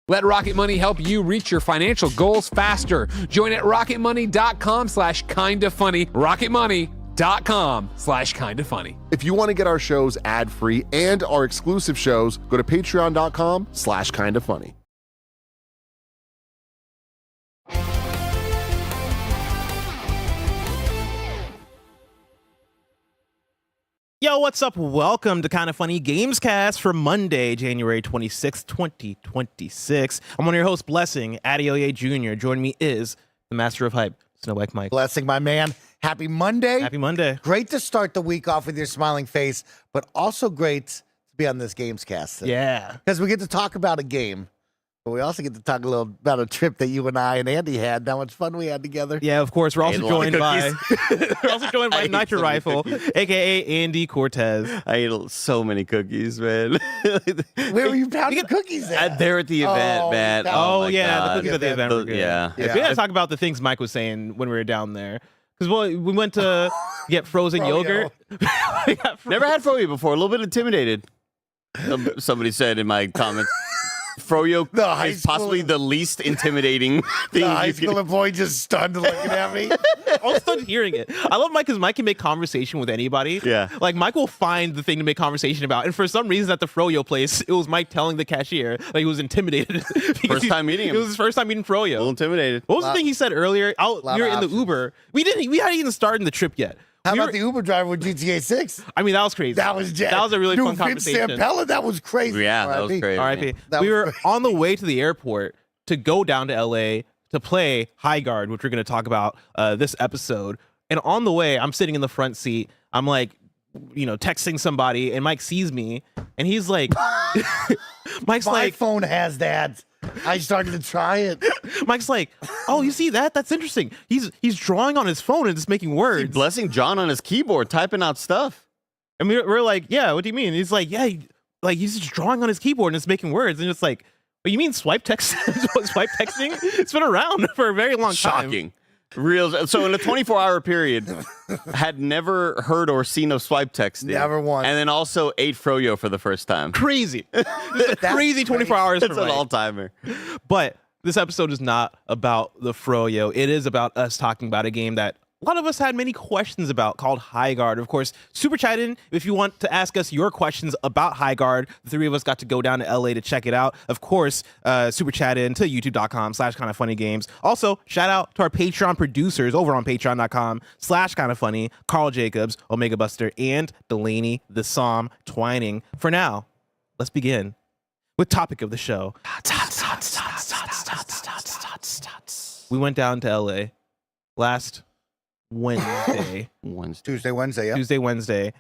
Let Rocket Money help you reach your financial goals faster. Join at rocketmoney.com/kindafunny. rocketmoney.com/kindafunny. If you want to get our shows ad-free and our exclusive shows, go to patreon.com/kindafunny. Yo, what's up? Welcome to Kinda Funny Gamescast for Monday, January 26th, 2026. I'm one of your hosts, Blessing, Adeoye Jr. Joining me is the master of hype, Snowbike Mike. Blessing, my man. Happy Monday. Happy Monday. Great to start the week off with your smiling face, but also great to be on this Gamescast today. Yeah. Because we get to talk about a game, but we also get to talk a little about a trip that you and I and Andy had, how much fun we had together. Yeah, of course. We're also joined by Nitro Rifle, cookies. a.k.a. Andy Cortez. I ate so many cookies, man. Where were you pounding cookies at? There at the event, Oh, man. oh, Oh, my yeah, God. the cookies at the event were good. Yeah. We gotta talk about the things Mike was saying when we were down there. Because we went to get frozen Froyo. yogurt. We got Never had froyo before. A little bit intimidated. Somebody said in my comments, froyo The high is possibly school- the least intimidating thing. The high you can- school employee just stunned looking at me. I was stunned hearing it. I love Mike because Mike can make conversation with anybody. Yeah. Like Mike will find the thing to make conversation about. And for some reason at the Froyo place, it was Mike telling the cashier like he was intimidated. First time meeting him. It was his first time meeting A little Froyo. intimidated. What was the thing he said earlier? lot We were of in the options. Uber. We hadn't even started the trip yet. How We about were- the Uber driver with GTA 6? I mean, that was crazy. That was That was a really Dude, fun Vince conversation. Zampella, that was crazy. Yeah, that was R.I.P. crazy. R.I.P. That We was were crazy. on the way to the airport to go down to LA to play Highguard, which we're going to talk about this episode. And on the way, I'm sitting in the front seat. I'm like, texting somebody, and Mike sees me, and he's like, Mike's My like, phone has that. I started to try it. Mike's like, oh, you see that? That's interesting. He's drawing on his phone and just making words. Blessing John on his keyboard, typing out stuff. And we're like, yeah, what do you mean? He's like, yeah, he's just drawing on his keyboard and just making words. And it's like, what, you mean swipe text? Swipe texting? It's been around for a very long time. Shocking. Real. So in a 24-hour period, had never heard or seen of swipe texting. Never once. And then also ate froyo for the first time. Crazy. This is a That's crazy 24 hours That's for an Mike. all-timer. But this episode is not about the Froyo. It is about us talking about a game that a lot of us had many questions about called Highguard. Of course, super chat in if you want to ask us your questions about Highguard. The three of us got to go down to LA to check it out. Of course, super chat in to youtube.com/kindafunnygames. Also, shout out to our Patreon producers over on patreon.com/kindafunny, Carl Jacobs, Omega Buster, and Delaney the Psalm Twining. For now, let's begin with topic of the show. We went down to LA last Wednesday. Tuesday, Wednesday, yeah. Tuesday, Wednesday.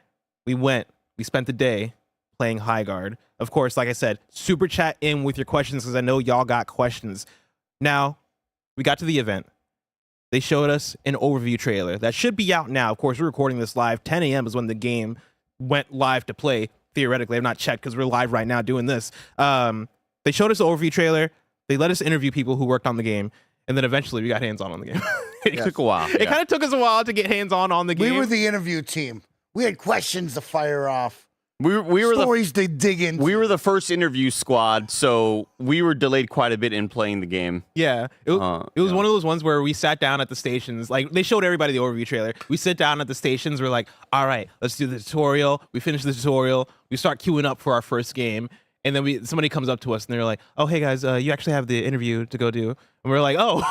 We spent the day playing Highguard. Of course, like I said, super chat in with your questions because I know y'all got questions. Now, we got to the event. They showed us an overview trailer that should be out now. Of course, we're recording this live. 10 a.m. is when the game went live to play. Theoretically, I've not checked because we're live right now doing this. They showed us the overview trailer. They let us interview people who worked on the game. And then eventually we got hands-on the game. It took a while. It kind of took us a while to get hands-on the game. We were the interview team. We had questions to fire off. We were Stories to dig into. We were the first interview squad, so we were delayed quite a bit in playing the game. Yeah, it was one of those ones where we sat down at the stations. Like, they showed everybody the overview trailer. We sit down at the stations. We're like, all right, let's do the tutorial. We finish the tutorial. We start queuing up for our first game. And then somebody comes up to us and they're like, oh, hey, guys, you actually have the interview to go do. And we're like, oh,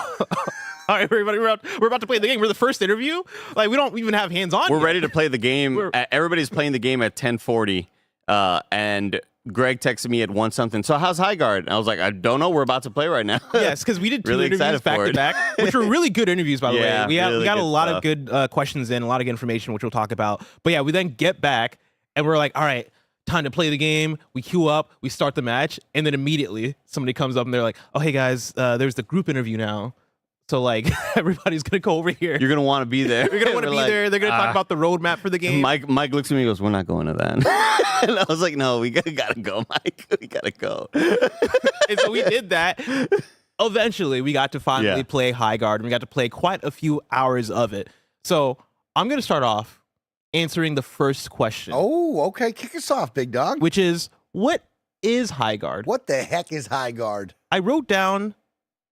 all right, everybody, we're about to play the game. We're the first interview. Like, we don't even have hands-on We're yet. ready to play the game. Everybody's playing the game at 10:40, and Greg texted me at 1 something. So how's Highguard? And I was like, I don't know. We're about to play right now. Yes, because we did two Really interviews excited back for to it. back, which were really good interviews, by the Yeah, way. We really got a good lot stuff. of good questions in, a lot of information, which we'll talk about. But yeah, we then get back and we're like, all right, time to play the game. We queue up, we start the match, and then immediately somebody comes up and they're like, oh, hey guys, there's the group interview now. So like everybody's gonna go over here. You're gonna want to be there. You're gonna want to be there. They're gonna talk about the roadmap for the game. Mike looks at me and goes, we're not going to that. And I was like, no, we gotta go, Mike. We gotta go. And so we did that. Eventually, we got to finally Yeah. play Highguard, and we got to play quite a few hours of it. So I'm gonna start off answering the first question, Oh, okay. Kick us off, big dog. which is, what is Highguard? What the heck is Highguard? I wrote down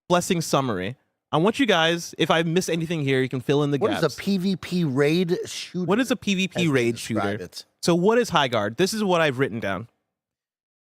Blessing summary. I want you guys, if I miss anything here, you can fill in the What gaps. is a PvP raid shooter? What is a PvP As they raid describe shooter? it. So what is Highguard? This is what I've written down.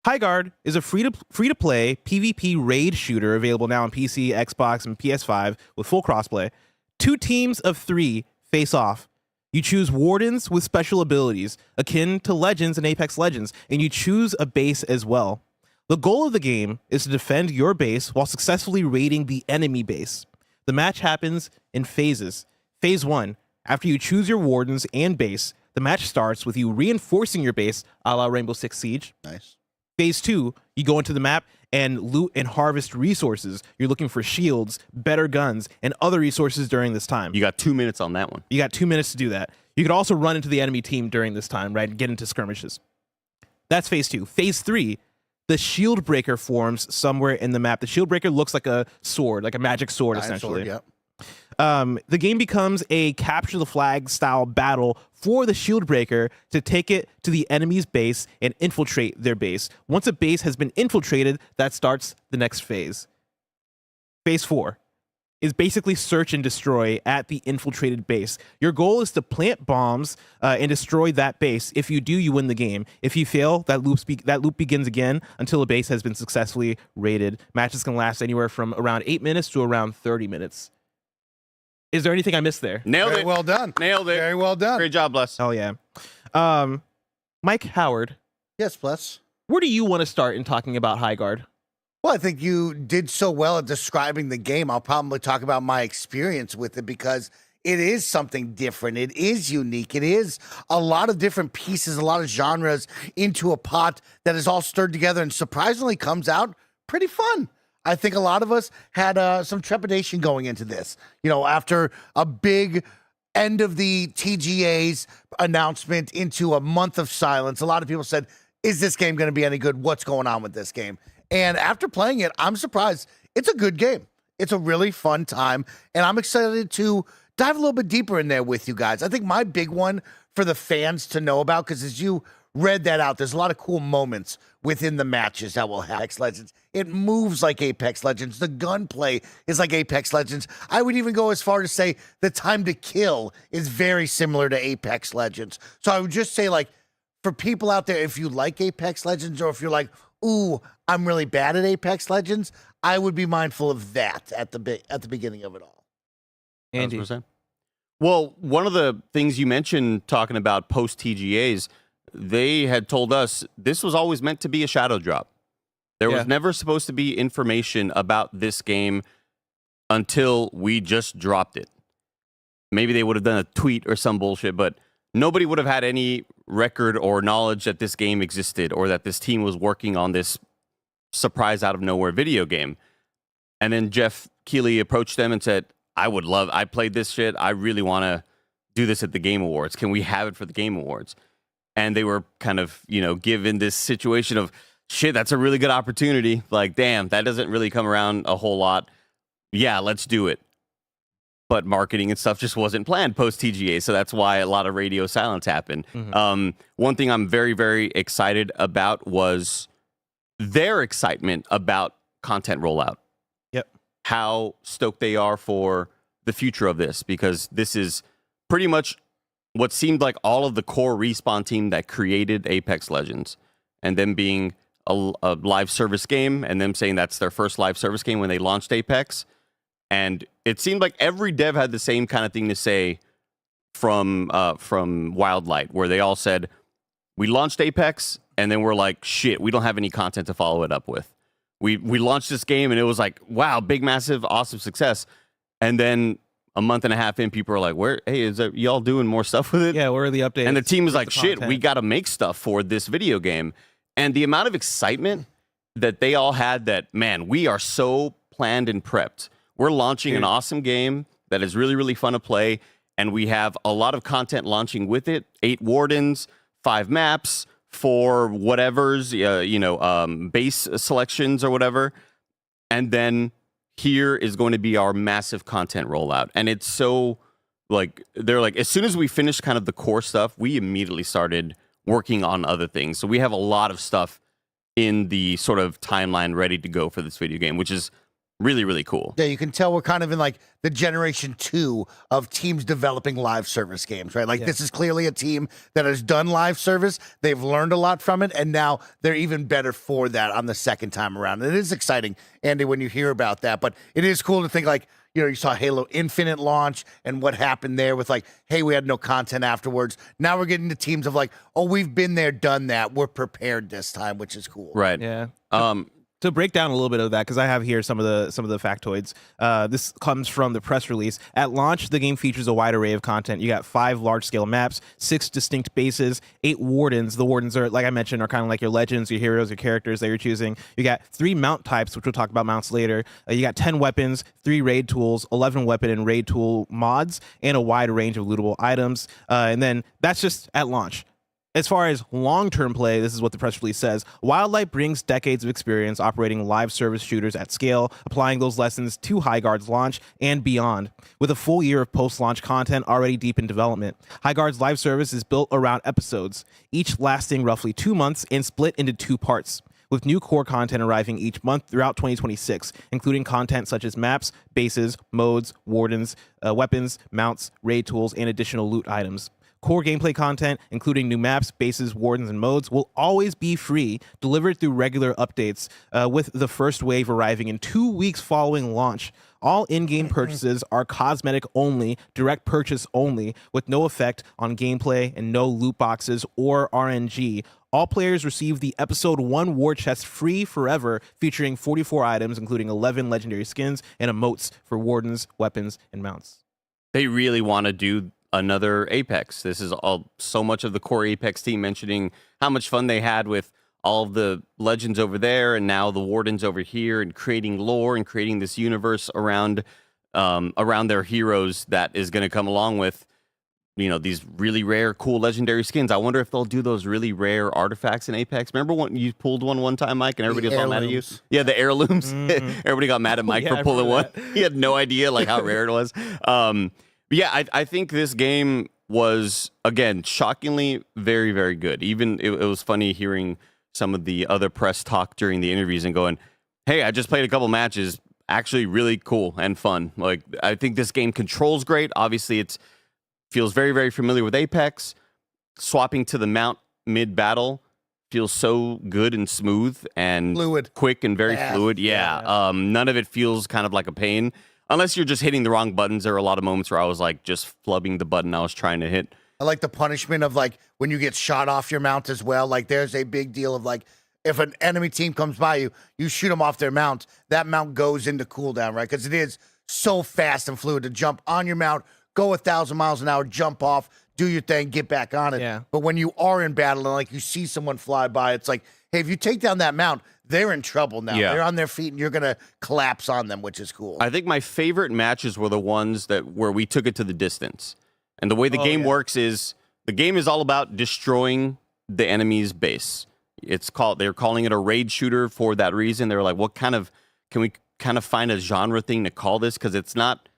Highguard is a free to play PvP raid shooter available now on PC, Xbox, and PS5 with full crossplay. 2 teams of 3 face off. You choose wardens with special abilities akin to Legends and Apex Legends, and you choose a base as well. The goal of the game is to defend your base while successfully raiding the enemy base. The match happens in phases. Phase 1, after you choose your wardens and base, the match starts with you reinforcing your base a la Rainbow Six Siege. Nice. Phase 2, you go into the map and loot and harvest resources. You're looking for shields, better guns, and other resources during this time. You got 2 minutes on that one. You got 2 minutes to do that. You could also run into the enemy team during this time, right? Get into skirmishes. That's phase 2. Phase 3, the Shieldbreaker forms somewhere in the map. The Shieldbreaker looks like a sword, like a magic sword, essentially. Yep. The game becomes a capture the flag style battle for the Shieldbreaker to take it to the enemy's base and infiltrate their base. Once a base has been infiltrated, that starts the next phase. Phase 4 is basically search and destroy at the infiltrated base. Your goal is to plant bombs and destroy that base. If you do, you win the game. If you fail, that loop begins again until a base has been successfully raided. Matches can last anywhere from around 8 minutes to around 30 minutes. Is there anything I missed there? Nailed Very it. well done. Nailed it. Very well done. Great job, Bless. Oh, yeah. Mike Howard, Yes, plus. where do you want to start in talking about Highguard? Well, I think you did so well at describing the game. I'll probably talk about my experience with it because it is something different. It is unique. It is a lot of different pieces, a lot of genres into a pot that is all stirred together and surprisingly comes out pretty fun. I think a lot of us had some trepidation going into this. You know, after a big end of the TGA's announcement into a month of silence, a lot of people said, is this game going to be any good? What's going on with this game? And after playing it, I'm surprised. It's a good game. It's a really fun time. And I'm excited to dive a little bit deeper in there with you guys. I think my big one for the fans to know about, because as you read that out, there's a lot of cool moments within the matches that will have Apex Legends. It moves like Apex Legends. The gunplay is like Apex Legends. I would even go as far to say the time to kill is very similar to Apex Legends. So I would just say, like, for people out there, if you like Apex Legends or if you're like, ooh, I'm really bad at Apex Legends, I would be mindful of that at the beginning of it all. Andy. 100%. Well, one of the things you mentioned talking about post TGAs, they had told us this was always meant to be a shadow drop. There was never supposed to be information about this game until we just dropped it. Maybe they would have done a tweet or some bullshit, but nobody would have had any record or knowledge that this game existed or that this team was working on this surprise out of nowhere video game. And then Jeff Keighley approached them and said, I played this shit. I really want to do this at the Game Awards. Can we have it for the Game Awards? And they were kind of, given this situation of, shit, that's a really good opportunity. Like, damn, that doesn't really come around a whole lot. Yeah, let's do it. But marketing and stuff just wasn't planned post TGA, so that's why a lot of radio silence happened. Mm-hmm. One thing I'm very, very excited about was their excitement about content rollout. Yep. How stoked they are for the future of this, because this is pretty much what seemed like all of the core Respawn team that created Apex Legends, and them being a live service game, and them saying that's their first live service game when they launched Apex. And it seemed like every dev had the same kind of thing to say from Wildlight, where they all said, we launched Apex, and then we're like, shit, we don't have any content to follow it up with. We launched this game, and it was like, wow, big, massive, awesome success. And then a month and a half in, people are like, is y'all doing more stuff with it? Yeah, where are the updates? And the team was Where's like, the shit, content? we got to make stuff for this video game. And the amount of excitement that they all had that, man, we are so planned and prepped. We're launching an awesome game that is really, really fun to play. And we have a lot of content launching with it. 8 wardens, 5 maps, 4 whatevers, base selections or whatever. And then here is going to be our massive content rollout. And it's so, like, they're like, as soon as we finished kind of the core stuff, we immediately started working on other things. So we have a lot of stuff in the sort of timeline ready to go for this video game, which is really, really cool. Yeah, you can tell we're kind of in like the generation 2 of teams developing live service games, right? Like this is clearly a team that has done live service. They've learned a lot from it, and now they're even better for that on the second time around. And it is exciting, Andy, when you hear about that. But it is cool to think like, you know, you saw Halo Infinite launch and what happened there with like, hey, we had no content afterwards. Now we're getting to teams of like, oh, we've been there, done that. We're prepared this time, which is cool. Right. Yeah. To break down a little bit of that, because I have here some of the factoids. This comes from the press release. At launch, the game features a wide array of content. You got 5 large-scale maps, 6 distinct bases, 8 wardens. The wardens are, like I mentioned, are kind of like your legends, your heroes, your characters that you're choosing. You got 3 mount types, which we'll talk about mounts later. You got 10 weapons, 3 raid tools, 11 weapon and raid tool mods, and a wide range of lootable items. And then that's just at launch. As far as long-term play, this is what the press release says. Wildlight brings decades of experience operating live service shooters at scale, applying those lessons to Highguard's launch and beyond. With a full year of post-launch content already deep in development, Highguard's live service is built around episodes, each lasting roughly 2 months and split into 2 parts, with new core content arriving each month throughout 2026, including content such as maps, bases, modes, wardens, weapons, mounts, raid tools, and additional loot items. Core gameplay content, including new maps, bases, wardens, and modes, will always be free, delivered through regular updates, with the first wave arriving in 2 weeks following launch. All in-game purchases are cosmetic only, direct purchase only, with no effect on gameplay and no loot boxes or RNG. All players receive the Episode 1 War Chest free forever, featuring 44 items, including 11 legendary skins and emotes for wardens, weapons, and mounts. They really want to do another Apex. This is all so much of the core Apex team mentioning how much fun they had with all of the legends over there and now the wardens over here, and creating lore and creating this universe around their heroes that is going to come along with, you know, these really rare, cool legendary skins. I wonder if they'll do those really rare artifacts in Apex. Remember when you pulled one time, Mike, and everybody was all mad at you? Yeah, the heirlooms. Everybody got mad at Mike for pulling one. He had no idea like how rare it was. Yeah, I think this game was, again, shockingly very, very good. Even it was funny hearing some of the other press talk during the interviews and going, hey, I just played a couple matches, actually really cool and fun. Like, I think this game controls great. Obviously, it feels very, very familiar with Apex. Swapping to the mount mid-battle feels so good and smooth and Fluid. Quick and very fluid. Yeah. None of it feels kind of like a pain. Unless you're just hitting the wrong buttons. There were a lot of moments where I was like just flubbing the button I was trying to hit. I like the punishment of like when you get shot off your mount as well. Like there's a big deal of like if an enemy team comes by you, you shoot them off their mount. That mount goes into cooldown, right? Because it is so fast and fluid to jump on your mount, go 1,000 miles an hour, jump off, do your thing, get back on it. Yeah. But when you are in battle and like you see someone fly by, it's like, hey, if you take down that mount, they're in trouble now. Yeah. They're on their feet, and you're going to collapse on them, which is cool. I think my favorite matches were the ones where we took it to the distance. And the way the game works is the game is all about destroying the enemy's base. They're calling it a raid shooter for that reason. They're like, can we kind of find a genre thing to call this? Because it's not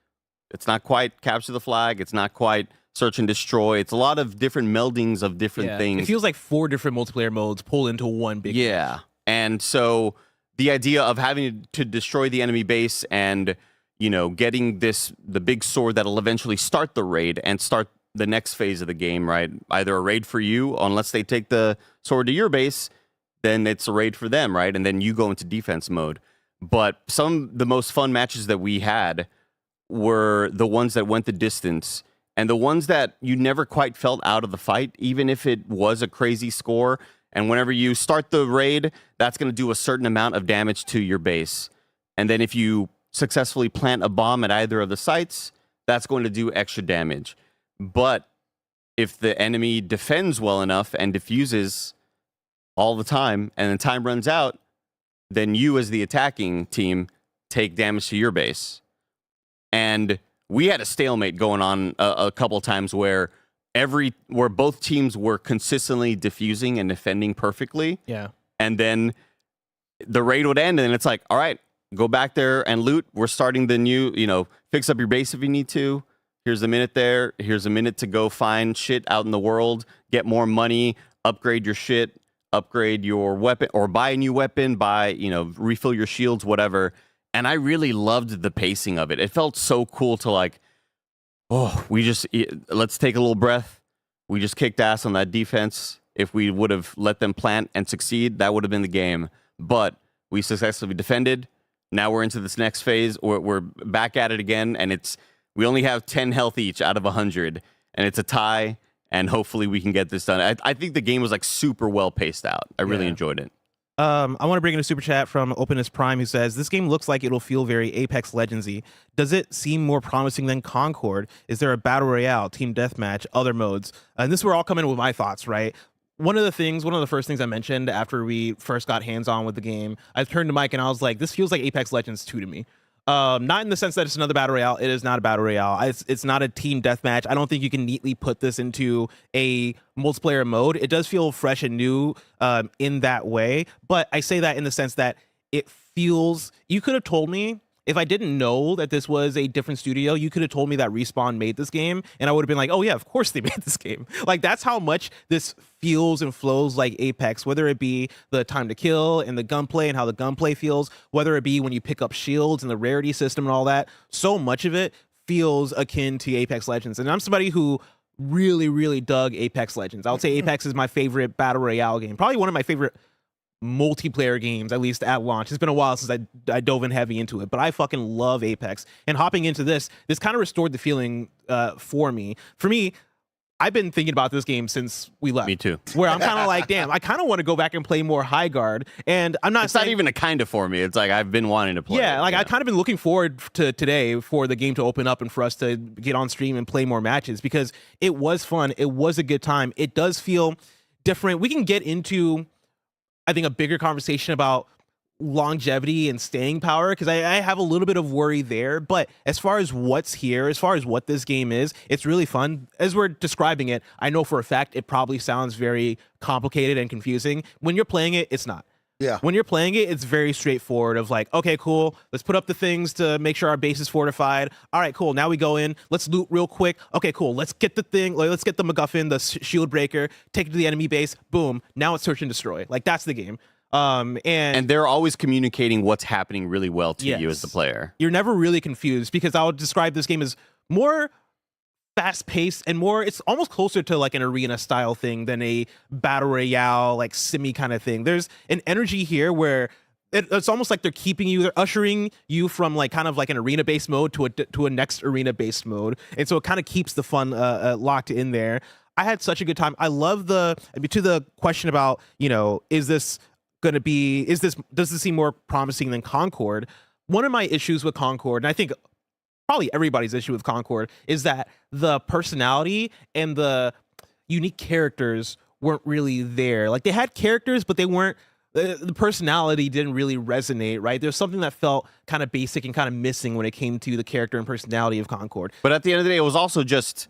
quite capture the flag. It's not quite search and destroy. It's a lot of different meldings of different things. It feels like 4 different multiplayer modes pulled into one big match. And so the idea of having to destroy the enemy base and, you know, getting the big sword that'll eventually start the raid and start the next phase of the game, right? Either a raid for you, unless they take the sword to your base, then it's a raid for them, right? And then you go into defense mode. But some of the most fun matches that we had were the ones that went the distance and the ones that you never quite felt out of the fight, even if it was a crazy score. And whenever you start the raid, that's going to do a certain amount of damage to your base. And then if you successfully plant a bomb at either of the sites, that's going to do extra damage. But if the enemy defends well enough and diffuses all the time, and the time runs out, then you as the attacking team take damage to your base. And we had a stalemate going on a couple times where both teams were consistently diffusing and defending perfectly. Yeah. And then the raid would end, and it's like, all right, go back there and loot. We're starting the new, fix up your base if you need to. Here's a minute there. Here's a minute to go find shit out in the world, get more money, upgrade your shit, upgrade your weapon or buy a new weapon, refill your shields, whatever. And I really loved the pacing of it. It felt so cool to like, let's take a little breath. We just kicked ass on that defense. If we would have let them plant and succeed, that would have been the game. But we successfully defended. Now we're into this next phase. We're back at it again, and we only have 10 health each out of 100, and it's a tie. And hopefully we can get this done. I think the game was like super well paced out. I really enjoyed it. I want to bring in a super chat from Openness Prime who says, this game looks like it'll feel very Apex Legends-y. Does it seem more promising than Concord? Is there a battle royale, team deathmatch, other modes? And this is where I'll come in with my thoughts, right? One of the first things I mentioned after we first got hands-on with the game, I turned to Mike and I was like, this feels like Apex Legends 2 to me. Not in the sense that it's another battle royale. It is not a battle royale. It's not a team deathmatch. I don't think you can neatly put this into a multiplayer mode. It does feel fresh and new in that way. But I say that in the sense that it feels, you could have told me, if I didn't know that this was a different studio, you could have told me that Respawn made this game, and I would have been like, oh yeah, of course they made this game. Like, that's how much this feels and flows like Apex, whether it be the time to kill and the gunplay and how the gunplay feels, whether it be when you pick up shields and the rarity system and all that. So much of it feels akin to Apex Legends. And I'm somebody who really, really dug Apex Legends. I would say Apex is my favorite battle royale game, probably one of my favorite multiplayer games, at least at launch. It's been a while since I dove in heavy into it, but I fucking love Apex. And hopping into this kind of restored the feeling for me. For me, I've been thinking about this game since we left. Me too. Where I'm kind of like, damn, I kind of want to go back and play more Highguard. And I'm not It's not even a kind of for me. It's like I've been wanting to play. Yeah, it, like I kind of been looking forward to today for the game to open up and for us to get on stream and play more matches, because it was fun. It was a good time. It does feel different. We can get into, I think, a bigger conversation about longevity and staying power, because I have a little bit of worry there. But as far as what's here, as far as what this game is, it's really fun. As we're describing it, I know for a fact it probably sounds very complicated and confusing. When you're playing it, it's not. Yeah. When you're playing it, it's very straightforward of like, okay, cool, let's put up the things to make sure our base is fortified. All right, cool, now we go in, let's loot real quick. Okay, cool, let's get the thing, like, let's get the MacGuffin, the Shieldbreaker, take it to the enemy base, boom, now it's search and destroy. Like, that's the game. And they're always communicating what's happening really well to you as the player. You're never really confused, because I would describe this game as more fast-paced and more, it's almost closer to like an arena style thing than a battle royale, like simi kind of thing. There's an energy here where it's almost like they're ushering you from like kind of like an arena-based mode to a next arena-based mode, and so it kind of keeps the fun locked in there. I had such a good time. I love to the question about, does this seem more promising than Concord? One of my issues with Concord, and I think probably everybody's issue with Concord, is that the personality and the unique characters weren't really there. Like, they had characters, but they weren't, the personality didn't really resonate, right? There's something that felt kind of basic and kind of missing when it came to the character and personality of Concord. But at the end of the day, it was also just,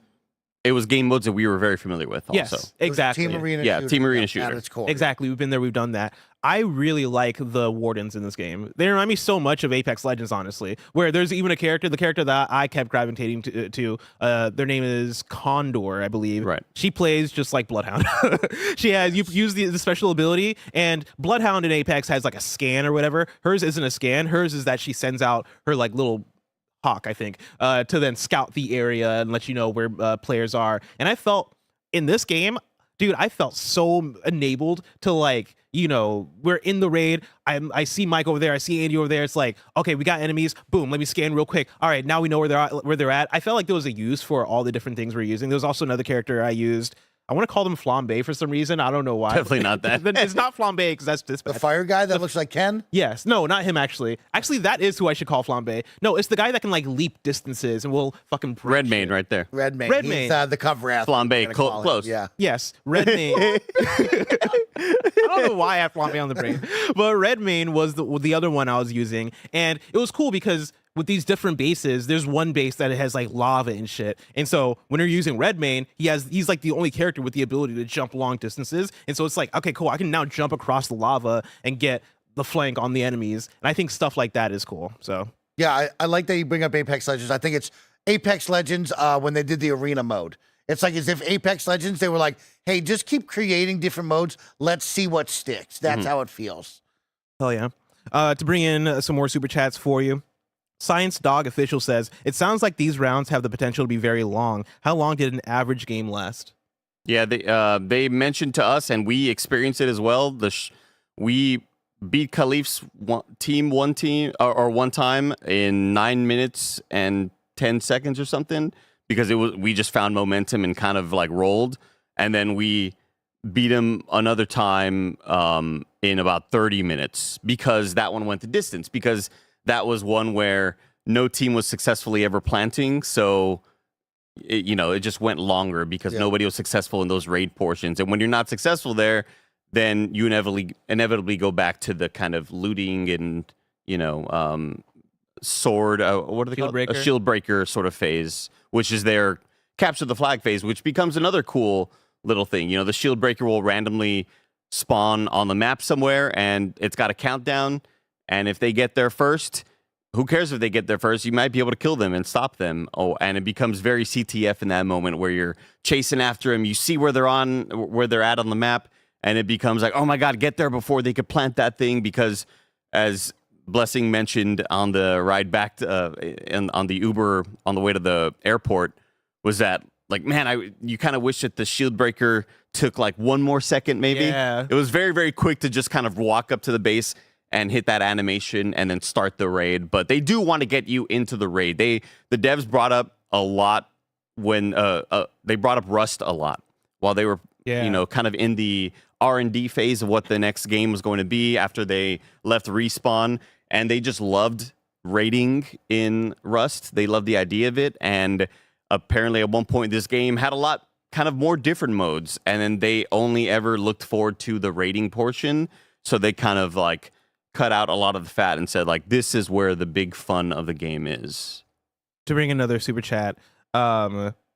it was game modes that we were very familiar with also. Yes, exactly. Team arena yeah, shooter. team arena shooter. At its core. Exactly. We've been there. We've done that. I really like the wardens in this game. They remind me so much of Apex Legends, honestly, where there's even the character that I kept gravitating to. Their name is Condor, I believe. Right. She plays just like Bloodhound. You use the special ability, and Bloodhound in Apex has like a scan or whatever. Hers isn't a scan. Hers is that she sends out her like little hawk, I think, to then scout the area and let you know where players are. And I felt in this game, dude, I felt so enabled to, like, we're in the raid. I see Mike over there. I see Andy over there. It's like, okay, we got enemies. Boom, let me scan real quick. All right, now we know where they're at. I felt like there was a use for all the different things we're using. There was also another character I used. I want to call them Flambe for some reason. I don't know why. Definitely not that. It's not Flambe, because that's The fire guy that looks like Ken? Yes. No, not him, actually. Actually, that is who I should call Flambe. No, it's the guy that can, like, leap distances and will fucking... Redmayne right there. Redmayne. Redmayne. He's the cover athlete. Flambe, close. Yeah. Yes, Redmayne. I don't know why I have Flambe on the brain, but Redmayne was the other one I was using, and it was cool because with these different bases, there's one base that has like lava and shit, and so when you're using Redmayne, he's like the only character with the ability to jump long distances, and so it's like, okay, cool, I can now jump across the lava and get the flank on the enemies, and I think stuff like that is cool. So Yeah, I like that you bring up Apex Legends. I think it's Apex Legends when they did the arena mode. It's like as if Apex Legends, they were like, hey, just keep creating different modes. Let's see what sticks. That's how it feels. Hell yeah. To bring in some more super chats for you. Science Dog Official says, it sounds like these rounds have the potential to be very long. How long did an average game last? Yeah, they mentioned to us, and we experienced it as well. We beat Khalif's one time in 9 minutes and 10 seconds or something, because we just found momentum and kind of like rolled, and then we beat him another time in about 30 minutes because that one went the distance, because that was one where no team was successfully ever planting, so it just went longer because nobody was successful in those raid portions. And when you're not successful there, then you inevitably go back to the kind of looting and sword. What are they called? A Shieldbreaker sort of phase, which is their capture the flag phase, which becomes another cool little thing. The Shieldbreaker will randomly spawn on the map somewhere, and it's got a countdown. And if they get there first, who cares if they get there first? You might be able to kill them and stop them. Oh, and it becomes very CTF in that moment where you're chasing after them. You see where they're at on the map, and it becomes like, oh my God, get there before they could plant that thing. Because as Blessing mentioned on the ride back on the Uber on the way to the airport, was that like, man, you kind of wish that the Shieldbreaker took like one more second, maybe. Yeah. It was very, very quick to just kind of walk up to the base and hit that animation and then start the raid. But they do want to get you into the raid. The devs brought up a lot when they brought up Rust a lot while they were kind of in the R&D phase of what the next game was going to be after they left Respawn, and they just loved raiding in Rust. They loved the idea of it, and apparently at one point this game had a lot kind of more different modes, and then they only ever looked forward to the raiding portion, so they kind of like cut out a lot of the fat and said, like, this is where the big fun of the game is. To bring another super chat,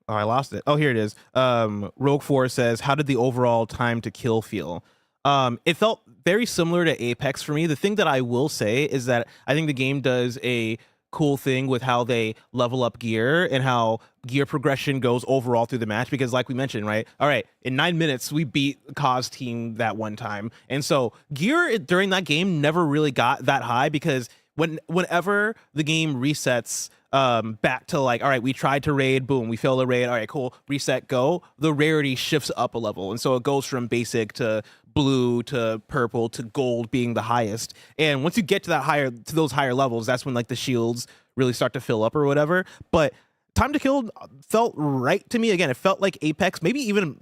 I lost it. Oh, here it is. Rogue4 says, how did the overall time to kill feel? It felt very similar to Apex for me. The thing that I will say is that I think the game does a cool thing with how they level up gear and how gear progression goes overall through the match, because like we mentioned, right? All right, in 9 minutes, we beat Kaz team that one time. And so gear during that game never really got that high, because whenever the game resets back to like, all right, we tried to raid, boom, we failed a raid, all right, cool, reset, go, the rarity shifts up a level. And so it goes from basic to blue to purple to gold being the highest. And once you get to those higher levels, that's when like the shields really start to fill up or whatever. But time to kill felt right to me. Again, it felt like Apex, maybe even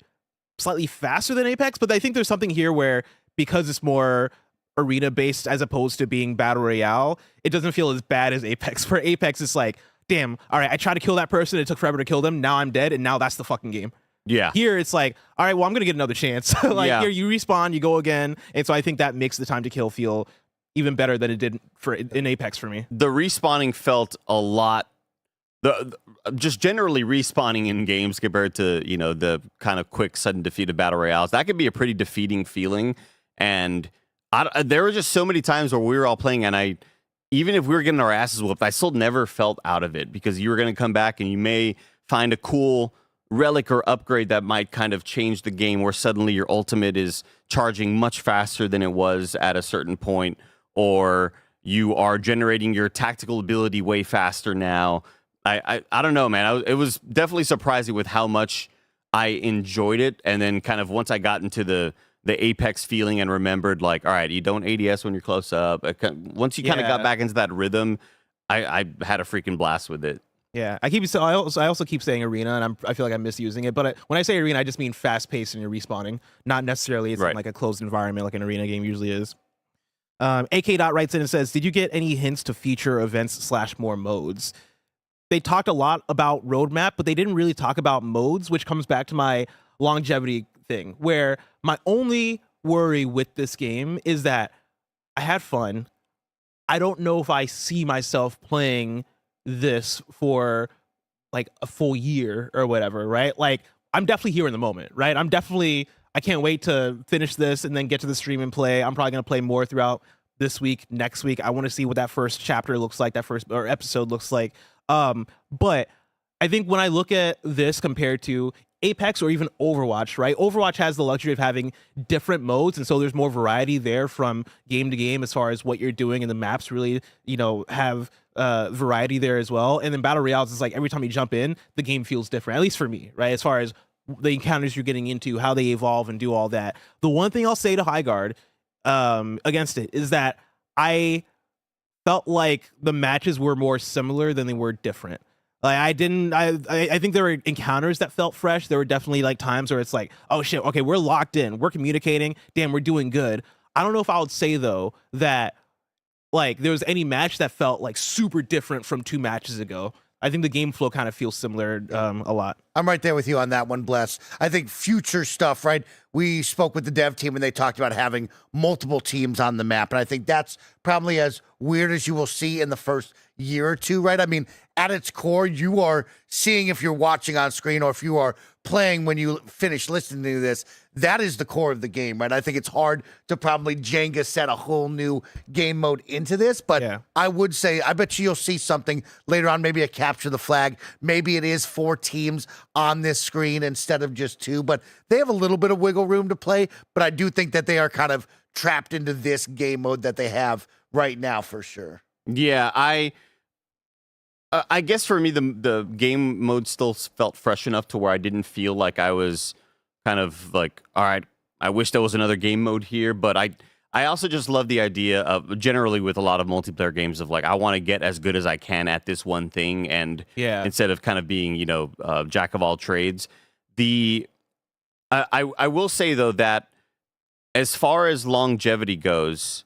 slightly faster than Apex, but I think there's something here where, because it's more arena based as opposed to being battle royale, it doesn't feel as bad as Apex. For Apex, it's like, damn, all right, I tried to kill that person, it took forever to kill them, now I'm dead, and now that's the fucking game. Yeah. Here it's like, all right, well, I'm gonna get another chance. Here you respawn, you go again, and so I think that makes the time to kill feel even better than it did in Apex for me. The respawning felt a lot. Just generally respawning in games compared to the kind of quick sudden defeat of battle royales, that could be a pretty defeating feeling. And there were just so many times where we were all playing, and even if we were getting our asses whooped, I still never felt out of it, because you were going to come back and you may find a cool relic or upgrade that might kind of change the game, where suddenly your ultimate is charging much faster than it was at a certain point, or you are generating your tactical ability way faster now. I don't know, man. It was definitely surprising with how much I enjoyed it. And then kind of once I got into the Apex feeling and remembered, like, all right, you don't ADS when you're close up. Once you kind of got back into that rhythm, I had a freaking blast with it. Yeah, I also keep saying arena, and I feel like I'm misusing it. But when I say arena, I just mean fast paced and you're respawning, not necessarily it's in like a closed environment like an arena game usually is. AK Dot writes in and says, did you get any hints to future events / more modes? They talked a lot about roadmap, but they didn't really talk about modes, which comes back to my longevity thing, where my only worry with this game is that I had fun. I don't know if I see myself playing this for like a full year or whatever, right? Like, I'm definitely here in the moment, right? I can't wait to finish this and then get to the stream and play. I'm probably going to play more throughout this week, next week. I want to see what that first chapter looks like, that first episode looks like. But I think when I look at this compared to Apex or even Overwatch, right? Overwatch has the luxury of having different modes, and so there's more variety there from game to game as far as what you're doing, and the maps really, have variety there as well. And then Battle Royales is like every time you jump in, the game feels different, at least for me, right? As far as the encounters you're getting into, how they evolve and do all that. The one thing I'll say to Highguard against it is that I felt like the matches were more similar than they were different. Like I think there were encounters that felt fresh. There were definitely like times where it's like, oh shit, okay, we're locked in, we're communicating, damn, we're doing good. I don't know if I would say though that like there was any match that felt like super different from 2 matches ago. I think the game flow kind of feels similar a lot. I'm right there with you on that one, Bless. I think future stuff, right? We spoke with the dev team and they talked about having multiple teams on the map. And I think that's probably as weird as you will see in the first year or two, right? I mean, at its core, you are seeing if you're watching on screen or if you are playing when you finish listening to this. That is the core of the game, right? I think it's hard to probably Jenga set a whole new game mode into this, but yeah. I would say, I bet you'll see something later on, maybe a capture the flag. Maybe it is 4 teams on this screen instead of just 2, but they have a little bit of wiggle room to play, but I do think that they are kind of trapped into this game mode that they have right now for sure. Yeah, I guess for me, the game mode still felt fresh enough to where I didn't feel like I was kind of like, all right, I wish there was another game mode here. But I also just love the idea of generally with a lot of multiplayer games of like, I want to get as good as I can at this one thing. And instead of kind of being, jack of all trades, I will say, though, that as far as longevity goes,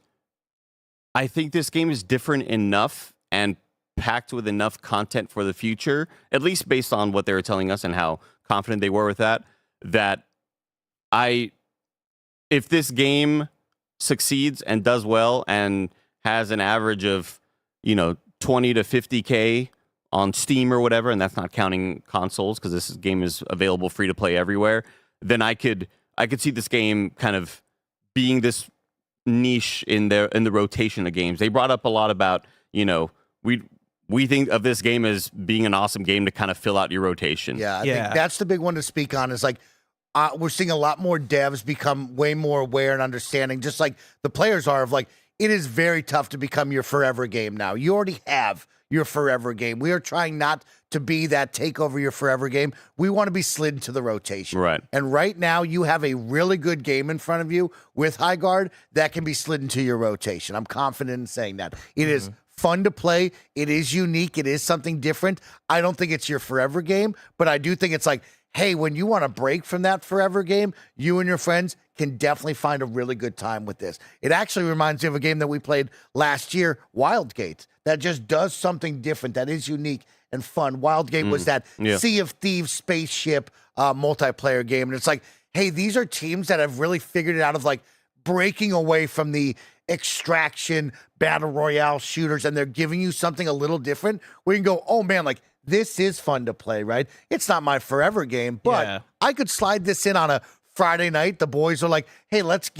I think this game is different enough and packed with enough content for the future, at least based on what they were telling us and how confident they were with that, if this game succeeds and does well and has an average of, 20 to 50K on Steam or whatever, and that's not counting consoles because this game is available free to play everywhere, then I could see this game kind of being this niche in the rotation of games. They brought up a lot about, we think of this game as being an awesome game to kind of fill out your rotation. Yeah, I think that's the big one to speak on is like, we're seeing a lot more devs become way more aware and understanding, just like the players are, of like, it is very tough to become your forever game now. You already have your forever game. We are trying not to be that take over your forever game. We want to be slid into the rotation. Right. And right now you have a really good game in front of you with Highguard that can be slid into your rotation. I'm confident in saying that. It is fun to play. It is unique. It is something different. I don't think it's your forever game, but I do think it's like, hey, when you want to break from that forever game, you and your friends can definitely find a really good time with this. It actually reminds me of a game that we played last year, Wildgate, that just does something different, that is unique and fun. Wildgate was that Sea of Thieves spaceship multiplayer game. And it's like, hey, these are teams that have really figured it out of like breaking away from the extraction battle royale shooters, and they're giving you something a little different where you can go, oh man, like this is fun to play, right? It's not my forever game, but I could slide this in on a Friday night. The boys are like, hey, let's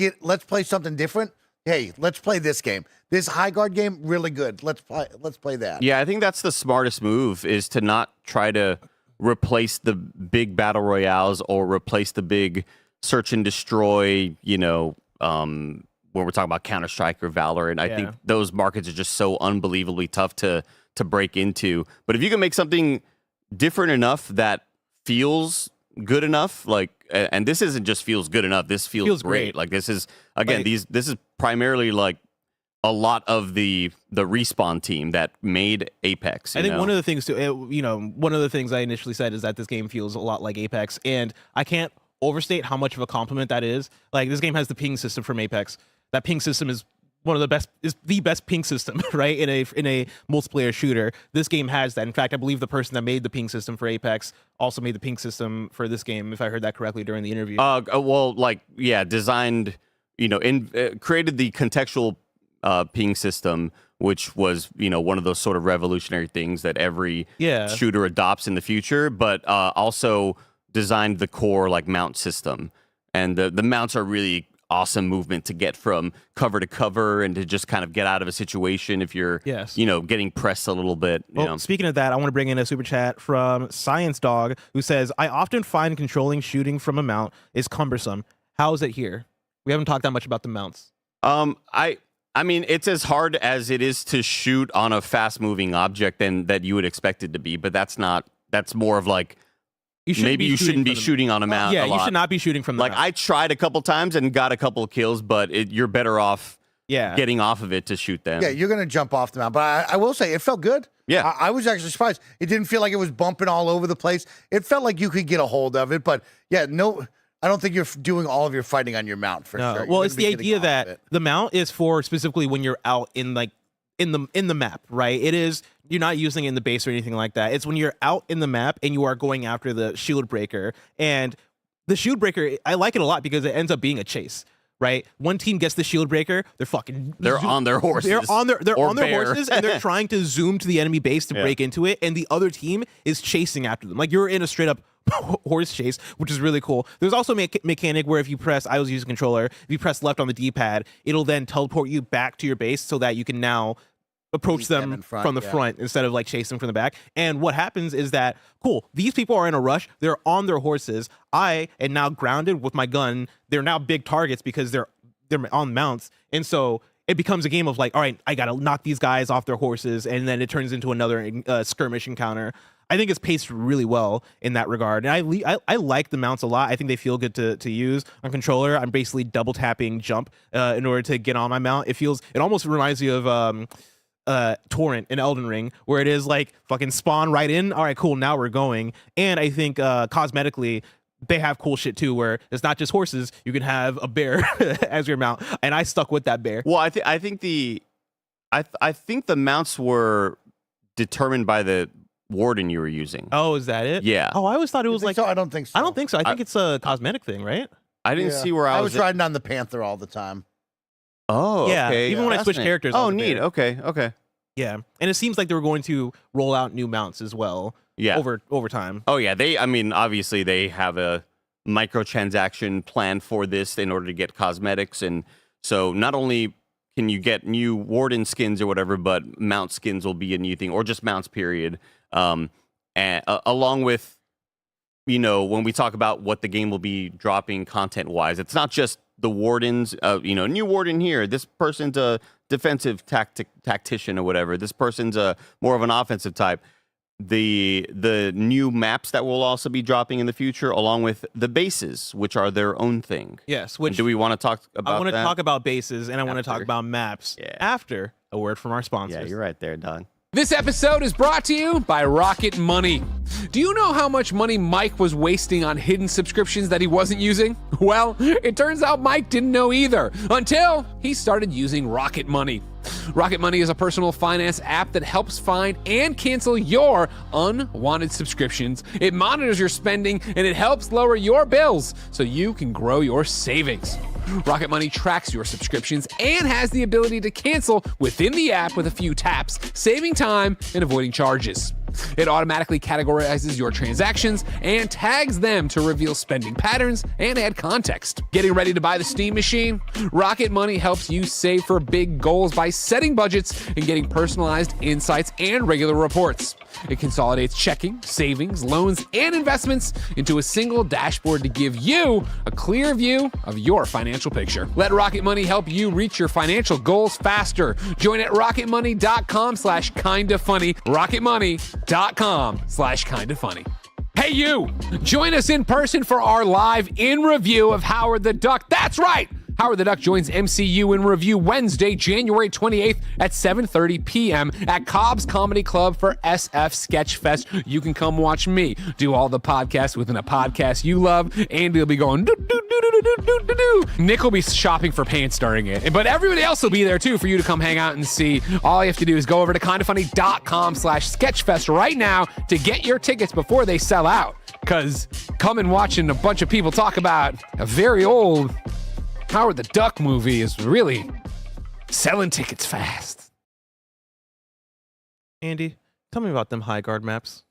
play something different. Hey, let's play this game. This Highguard game, really good. Let's play that. Yeah, I think that's the smartest move, is to not try to replace the big battle royales or replace the big search and destroy, when we're talking about Counter-Strike or Valorant. I think those markets are just so unbelievably tough to break into. But if you can make something different enough that feels good enough, like, and this isn't just feels good enough, this feels great. Like this is, again, this is primarily like a lot of the Respawn team that made Apex. I think one of the things one of the things I initially said is that this game feels a lot like Apex, and I can't overstate how much of a compliment that is. Like, this game has the ping system from Apex. That ping system is the best ping system, right? In a multiplayer shooter. This game has that. In fact, I believe the person that made the ping system for Apex also made the ping system for this game, if I heard that correctly during the interview. Designed, created the contextual ping system, which was, one of those sort of revolutionary things that every shooter adopts in the future, but also designed the core like mount system. And the mounts are really awesome movement to get from cover to cover and to just kind of get out of a situation if you're, getting pressed a little bit. Well, speaking of that, I want to bring in a super chat from Science Dog, who says, I often find controlling shooting from a mount is cumbersome. How is it here? We haven't talked that much about the mounts. I mean, it's as hard as it is to shoot on a fast-moving object than that you would expect it to be, but that's more of like, maybe you shouldn't be shooting on a mount a lot. You should not be shooting from the mount. I tried a couple times and got a couple of kills, but you're better off getting off of it to shoot them. Yeah, you're going to jump off the mount, but I will say it felt good. Yeah. I was actually surprised. It didn't feel like it was bumping all over the place. It felt like you could get a hold of it, but I don't think you're doing all of your fighting on your mount for sure. Well, it's the idea that the mount is for specifically when you're out in the map, right? You're not using it in the base or anything like that. It's when you're out in the map and you are going after the Shieldbreaker. And the Shieldbreaker, I like it a lot because it ends up being a chase, right? One team gets the Shieldbreaker, they're on their horses. They're on their horses and they're trying to zoom to the enemy base to break into it, and the other team is chasing after them. Like, you're in a straight up horse chase, which is really cool. There's also a mechanic where if you press, I was using controller, if you press left on the D-pad, it'll then teleport you back to your base so that you can now approach them from the front instead of like chase them from the back. And what happens is that, cool, these people are in a rush, they're on their horses, I am now grounded with my gun, they're now big targets because they're on mounts, and so it becomes a game of like, all right, I gotta knock these guys off their horses, and then it turns into another skirmish encounter. I think it's paced really well in that regard, and I like the mounts a lot. I think they feel good to use on controller. I'm basically double tapping jump in order to get on my mount. It almost reminds me of Torrent in Elden Ring, where it is like fucking spawn right in. All right, cool, now we're going. And I think cosmetically, they have cool shit too, where it's not just horses. You can have a bear as your mount, and I stuck with that bear. Well, I think the mounts were determined by the warden you were using. Oh, is that it? Yeah. Oh, I always thought it was like. So? I don't think so. I don't think so. I think it's a cosmetic thing, right? I didn't see where I was riding on the Panther all the time. Oh, yeah. okay. Even when I switched characters. Oh, neat. Okay. Yeah, and it seems like they were going to roll out new mounts as well. Yeah. Over time. Oh yeah. Obviously they have a microtransaction plan for this in order to get cosmetics, and so not only can you get new warden skins or whatever, but mount skins will be a new thing, or just mounts period. And along with, when we talk about what the game will be dropping content wise, it's not just the wardens, new warden here. This person's a defensive tactician or whatever. This person's more of an offensive type. The new maps that will also be dropping in the future, along with the bases, which are their own thing. Yes. Which do we want to talk about? I want to that? talk about bases, and I want to talk about maps after a word from our sponsors. Yeah, you're right there, Don. This episode is brought to you by Rocket Money. Do you know how much money Mike was wasting on hidden subscriptions that he wasn't using? Well, it turns out Mike didn't know either until he started using Rocket Money. Rocket Money is a personal finance app that helps find and cancel your unwanted subscriptions. It monitors your spending and it helps lower your bills so you can grow your savings. Rocket Money tracks your subscriptions and has the ability to cancel within the app with a few taps, saving time and avoiding charges. It automatically categorizes your transactions and tags them to reveal spending patterns and add context. Getting ready to buy the Steam machine? Rocket Money helps you save for big goals by setting budgets and getting personalized insights and regular reports. It consolidates checking, savings, loans, and investments into a single dashboard to give you a clear view of your financial picture. Let Rocket Money help you reach your financial goals faster. Join at rocketmoney.com/kindafunny. rocketmoney.com/kindafunny. Hey you! Join us in person for our live in review of Howard the Duck. That's right! Howard the Duck joins MCU in review Wednesday, January 28th at 7:30 p.m. at Cobb's Comedy Club for SF Sketchfest. You can come watch me do all the podcasts within a podcast you love. Andy will be going do-do-do-do-do-do-do-do. Nick will be shopping for pants during it. But everybody else will be there too for you to come hang out and see. All you have to do is go over to kindafunny.com/sketchfest right now to get your tickets before they sell out. Because coming watching a bunch of people talk about a very old Howard the Duck movie is really selling tickets fast. Andy, tell me about them Highguard maps.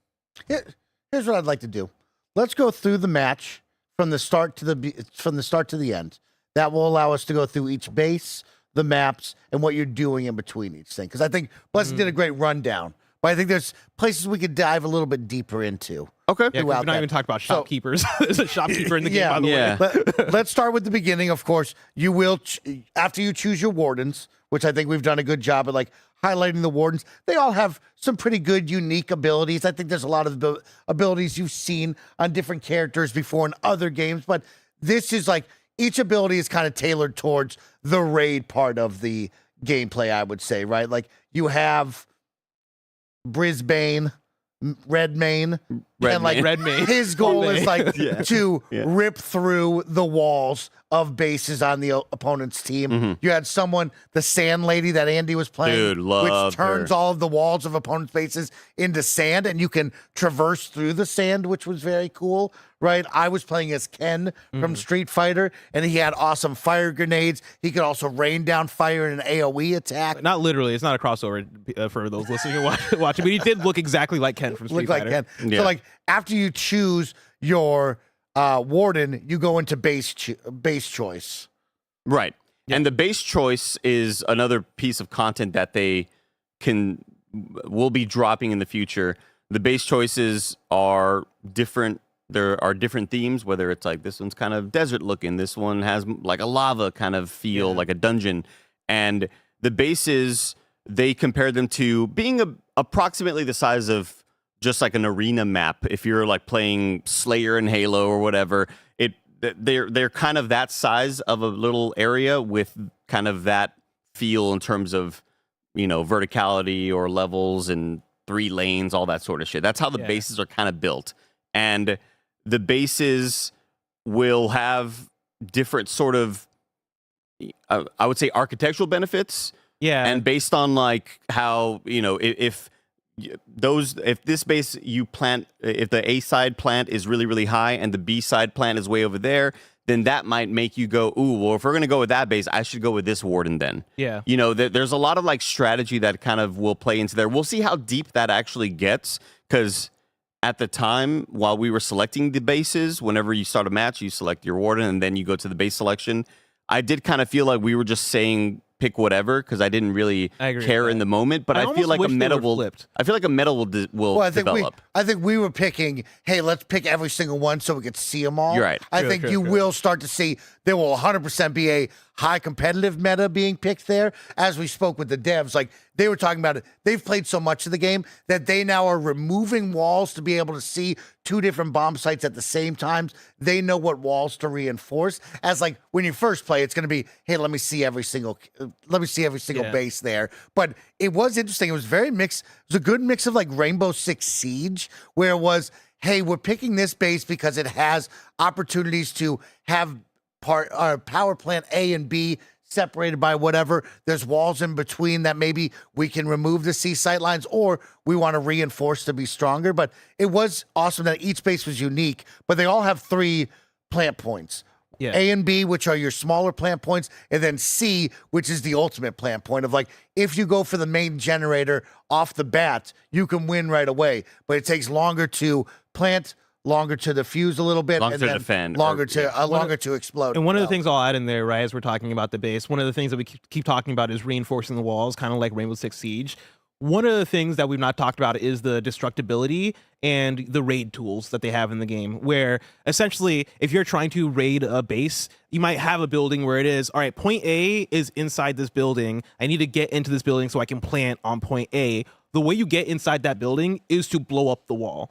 Here's what I'd like to do. Let's go through the match from the start to the end. that will allow us to go through each base, the maps, and what you're doing in between each thing. Because I think Blessing did a great rundown, but I think there's places we could dive a little bit deeper into. Okay. Yeah, 'cause we've not even talked about shopkeepers. There's a shopkeeper in the game, by the way. Let's start with the beginning. Of course, you will, after you choose your wardens, which I think we've done a good job at like highlighting the wardens. They all have some pretty good, unique abilities. I think there's a lot of abilities you've seen on different characters before in other games, but this is like each ability is kind of tailored towards the raid part of the gameplay, I would say, right? Like you have Brisbane, Redmayne, and like Redmayne. his goal is like to rip through the walls of bases on the opponent's team. You had someone, the Sand Lady that Andy was playing, which turns all of the walls of opponents' bases into sand, and you can traverse through the sand, which was very cool, right? I was playing as Ken from Street Fighter, and he had awesome fire grenades. He could also rain down fire in an AoE attack. Not literally. It's not a crossover for those listening and watching, but he did look exactly like Ken from Street Fighter. So like after you choose your warden, you go into base choice. Right. And the base choice is another piece of content that they will be dropping in the future. The base choices are different. There are different themes, whether it's like this one's kind of desert looking, this one has like a lava kind of feel, like a dungeon. And the bases, they compare them to being approximately the size of just like an arena map. If you're like playing Slayer in Halo or whatever, they're kind of that size of a little area with kind of that feel in terms of, verticality or levels and 3 lanes, all that sort of shit. That's how the bases are kind of built. And the bases will have different sort of, I would say, architectural benefits. Yeah. And based on like how, if this base you plant, if the A side plant is really, really high and the B side plant is way over there, then that might make you go, ooh, well, if we're going to go with that base, I should go with this warden then. Yeah. There's a lot of like strategy that kind of will play into there. We'll see how deep that actually gets, because at the time, while we were selecting the bases, whenever you start a match, you select your warden and then you go to the base selection. I did kind of feel like we were just saying pick whatever, because I didn't really care in the moment. But I feel like a meta will develop. I think we were picking, hey, let's pick every single one so we could see them all. You're right. I think you will start to see there will 100% be a high competitive meta being picked there. As we spoke with the devs, like they were talking about it, they've played so much of the game that they now are removing walls to be able to see 2 different bomb sites at the same time. They know what walls to reinforce. As like when you first play, it's going to be, hey, let me see every single base there. But it was interesting. It was very mixed. It was a good mix of like Rainbow Six Siege, where it was, hey, we're picking this base because it has opportunities to have power plant A and B separated by whatever. There's walls in between that maybe we can remove the C sight lines, or we want to reinforce to be stronger. But it was awesome that each base was unique, but they all have 3 plant points. Yeah. A and B, which are your smaller plant points, and then C, which is the ultimate plant point of like, if you go for the main generator off the bat, you can win right away. But it takes longer to plant, longer to defuse a little bit, longer and to then defend, longer to explode. And one of the things I'll add in there, right, as we're talking about the base, one of the things that we keep talking about is reinforcing the walls, kind of like Rainbow Six Siege. One of the things that we've not talked about is the destructibility and the raid tools that they have in the game, where essentially if you're trying to raid a base, you might have a building where it is, all right, point A is inside this building. I need to get into this building so I can plant on point A. The way you get inside that building is to blow up the wall.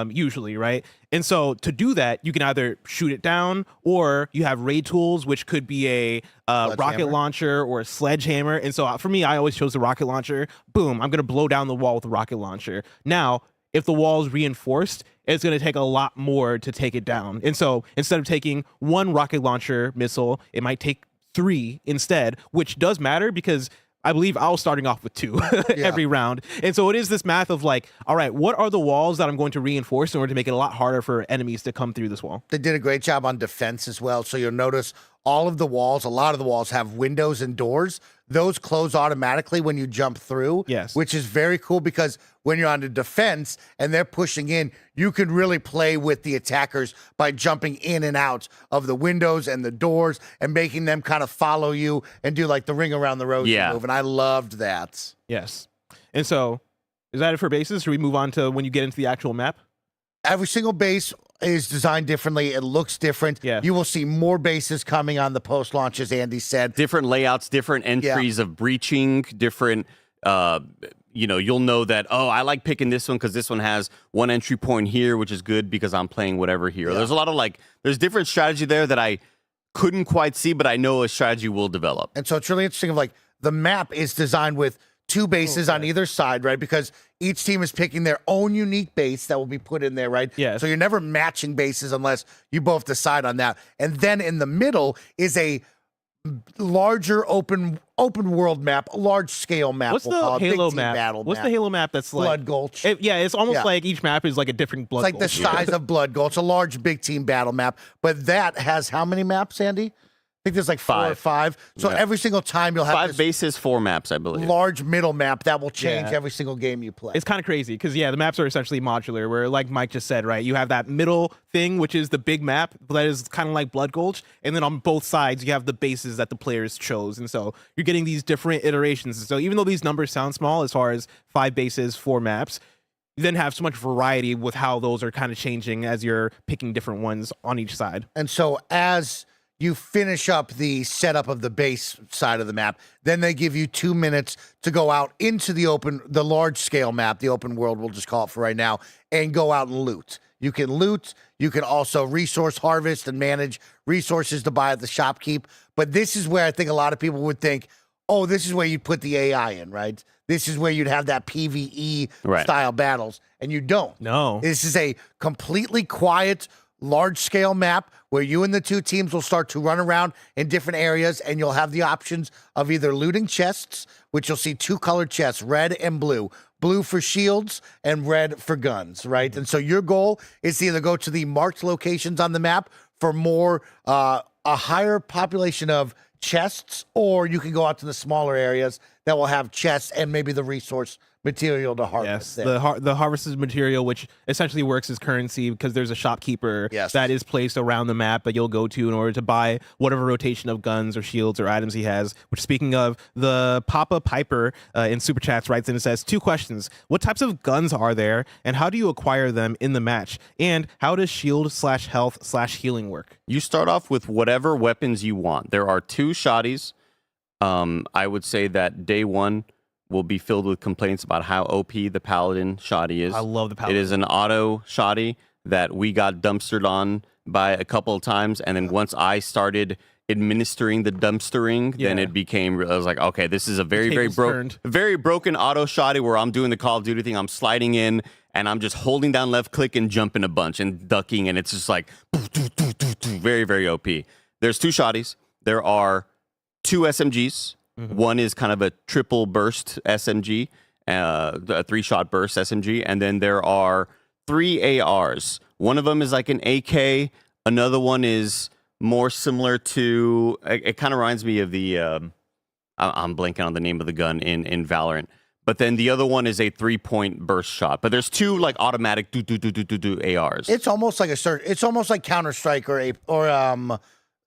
Usually, right? And so to do that, you can either shoot it down, or you have raid tools, which could be a rocket launcher or a sledgehammer. And so for me, I always chose the rocket launcher. Boom, I'm going to blow down the wall with the rocket launcher. Now, if the wall is reinforced, it's going to take a lot more to take it down. And so instead of taking 1 rocket launcher missile, it might take 3 instead, which does matter because I believe I was starting off with 2 every round. And so it is this math of like, all right, what are the walls that I'm going to reinforce in order to make it a lot harder for enemies to come through this wall? They did a great job on defense as well. So you'll notice a lot of the walls have windows and doors. those close automatically when you jump through. Yes. Which is very cool because when you're on the defense and they're pushing in, you can really play with the attackers by jumping in and out of the windows and the doors and making them kind of follow you and do like the ring around the rosy move. And I loved that. Yes. And so, is that it for bases? Should we move on to when you get into the actual map? Every single base is designed differently. It looks different. Yeah. You will see more bases coming on the post-launch, as Andy said. Different layouts, different entries of breaching, different, you'll know that, I like picking this one because this one has one entry point here, which is good because I'm playing whatever here. There's a lot of there's different strategy there that I couldn't quite see, but I know a strategy will develop. And so it's really interesting the map is designed with 2 bases on either side, right? Because each team is picking their own unique base that will be put in there, right? Yes. So you're never matching bases unless you both decide on that. And then in the middle is a larger open world map, a large scale map. What's the Halo map? What's the Halo map that's like Blood Gulch? It's almost like each map is like a different Blood It's like Gulch. the size of Blood Gulch, a large big team battle map. But that has how many maps, Andy? I think there's like 4 or 5. So every single time you'll have 5 bases, 4 maps, I believe. Large middle map that will change every single game you play. It's kind of crazy because, the maps are essentially modular where, like Mike just said, right, you have that middle thing, which is the big map that is kind of like Blood Gulch. And then on both sides, you have the bases that the players chose. And so you're getting these different iterations. And so even though these numbers sound small as far as 5 bases, 4 maps, you then have so much variety with how those are kind of changing as you're picking different ones on each side. And so as you finish up the setup of the base side of the map, then they give you 2 minutes to go out into the large scale map, the open world, we'll just call it for right now, and go out and loot. You can loot. You can also resource harvest and manage resources to buy at the shopkeep. But this is where I think a lot of people would think, oh, this is where you'd put the AI in, right? This is where you'd have that PvE style battles. And you don't. No. This is a completely quiet, large-scale map where you and the 2 teams will start to run around in different areas, and you'll have the options of either looting chests, which you'll see 2 colored chests, red and blue. Blue for shields and red for guns, right? And so your goal is to either go to the marked locations on the map for more, a higher population of chests, or you can go out to the smaller areas that will have chests and maybe the resource material to harvest. Yes, the harvested material, which essentially works as currency because there's a shopkeeper that is placed around the map that you'll go to in order to buy whatever rotation of guns or shields or items he has. Which, speaking of, the Papa Piper in SuperChats writes in and says, 2 questions. What types of guns are there, and how do you acquire them in the match? And how does shield/health/healing work? You start off with whatever weapons you want. There are 2 shotties. I would say that day 1 will be filled with complaints about how OP the Paladin shoddy is. I love the Paladin. It is an auto shoddy that we got dumpstered on by a couple of times, and then once I started administering the dumpstering, then it became, I was like, okay, this is a very broken auto shoddy where I'm doing the Call of Duty thing. I'm sliding in, and I'm just holding down left click and jumping a bunch and ducking, and it's just like very, very OP. There's 2 shotties. There are 2 SMGs. One is kind of a triple burst SMG, a 3-shot burst SMG, and then there are 3 ARs. One of them is like an AK. Another one is more similar to, it kind of reminds me of the, I'm blanking on the name of the gun in Valorant. But then the other one is a 3-point burst shot. But there's 2 like automatic ARs. It's almost like it's almost like Counter-Strike or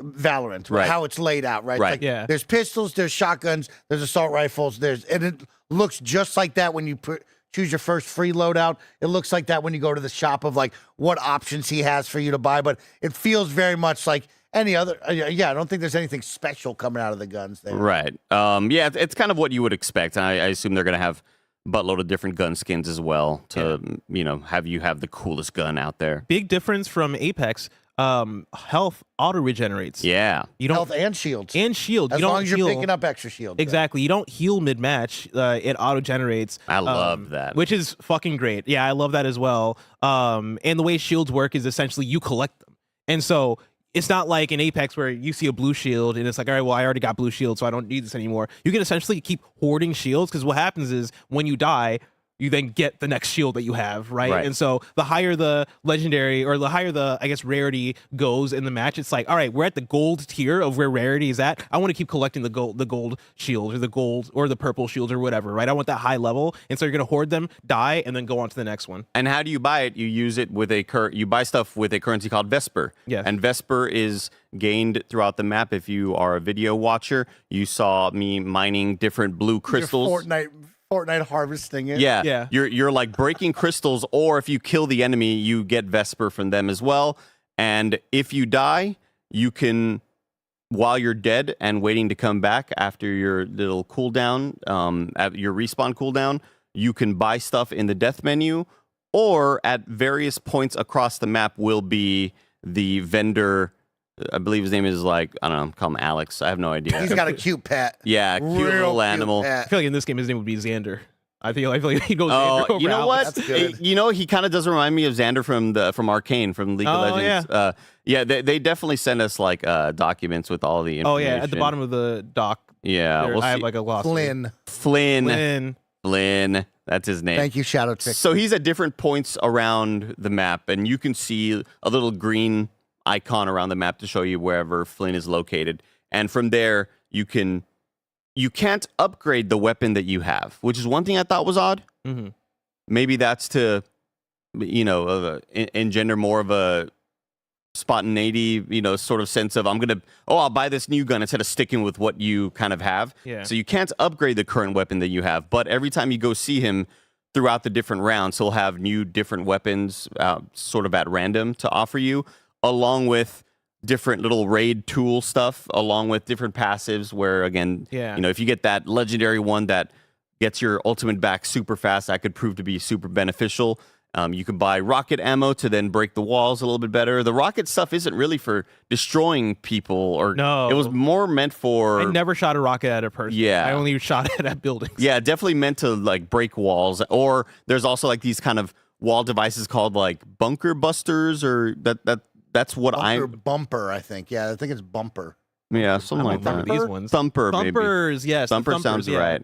Valorant, right? How it's laid out, right? Right. Like, there's pistols, there's shotguns, there's assault rifles, and it looks just like that when you choose your first free loadout. It looks like that when you go to the shop of like what options he has for you to buy, but it feels very much like any other. I don't think there's anything special coming out of the guns there. Right. It's kind of what you would expect. I assume they're going to have a buttload of different gun skins as well to, have you have the coolest gun out there. Big difference from Apex. Health auto regenerates. Yeah. You don't health and shields. As you long as you're picking up extra shield. Exactly. You don't heal mid-match. It auto generates. I love that. Which is fucking great. Yeah, I love that as well. And the way shields work is essentially you collect them. And so it's not like in Apex where you see a blue shield and it's like, all right, well, I already got blue shield, so I don't need this anymore. You can essentially keep hoarding shields because what happens is when you die, you then get the next shield that you have, right? Right. And so the higher the legendary, or the higher the, I guess, rarity goes in the match, it's like, all right, we're at the gold tier of where rarity is at. I want to keep collecting the gold shield, or the gold or the purple shields or whatever, right? I want that high level, and so you're gonna hoard them, die, and then go on to the next one. And how do you buy it? You use it with you buy stuff with a currency called Vesper. Yes. And Vesper is gained throughout the map. If you are a video watcher, you saw me mining different blue crystals. Fortnite harvesting it. Yeah. You're like breaking crystals, or if you kill the enemy, you get Vesper from them as well. And if you die, you can, while you're dead and waiting to come back after your little cooldown, at your respawn cooldown, you can buy stuff in the death menu, or at various points across the map will be the vendor. I believe his name is like, I don't know, call him Alex. I have no idea. He's got a cute pet. Yeah, cute Real little cute animal. pet. I feel like in this game his name would be Xander. I feel like he goes Xander over you know Alex. what? That's good. You know, he kind of does remind me of Xander from Arcane, from League of Legends. Yeah. They definitely send us like documents with all the Oh information. yeah, at the bottom of the dock. Yeah, there, we'll I have see. like a glossary. Flynn. Flynn. That's his name. Thank you, Shadow Trick. So he's at different points around the map, and you can see a little green icon around the map to show you wherever Flynn is located. And from there, you can't upgrade the weapon that you have, which is one thing I thought was odd. Mm-hmm. Maybe that's to, engender more of a spontaneity, sort of sense of I'll buy this new gun instead of sticking with what you kind of have. Yeah. So you can't upgrade the current weapon that you have, but every time you go see him throughout the different rounds, he'll have new different weapons sort of at random to offer you, along with different little raid tool stuff, along with different passives where, again, if you get that legendary one that gets your ultimate back super fast, that could prove to be super beneficial. You can buy rocket ammo to then break the walls a little bit better. The rocket stuff isn't really for destroying people, No. It was more meant for... I never shot a rocket at a person. Yeah. I only shot it at buildings. Yeah, definitely meant to like break walls. Or there's also like these kind of wall devices called like bunker busters, or that's what Bumper, I think. Yeah, I think it's bumper. Yeah, something like that. These ones. Thumper, Thumpers, yes. the Thumper thumpers, sounds yeah. right.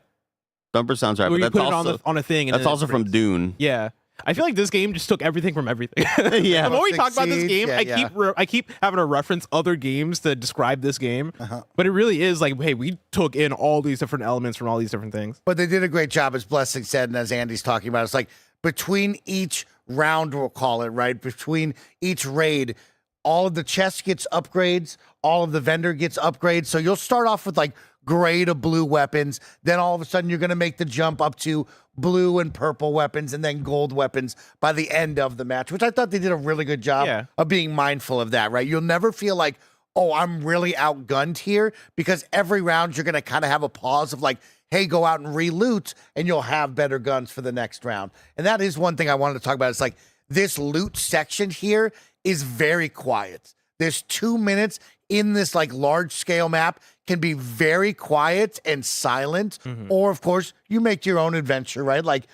Thumper sounds right. Where But you that's put also, it on a thing. And that's then it also from breaks. Dune. Yeah. I feel like this game just took everything from everything. Yeah. The more we Six talk about this Siege, game, yeah, I keep having to reference other games to describe this game. But it really is like, hey, we took in all these different elements from all these different things. But they did a great job, as Blessing said, and as Andy's talking about. It's like between each round, we'll call it, right? Between each raid, all of the chest gets upgrades, all of the vendor gets upgrades. So you'll start off with like grade of blue weapons. Then all of a sudden you're going to make the jump up to blue and purple weapons and then gold weapons by the end of the match, which I thought they did a really good job of being mindful of that, right? You'll never feel like, oh, I'm really outgunned here, because every round you're going to kind of have a pause of like, hey, go out and re-loot and you'll have better guns for the next round. And that is one thing I wanted to talk about. It's like this loot section here is very quiet. There's 2 minutes in this like large scale map, can be very quiet and silent. Or of course you make your own adventure, right? Like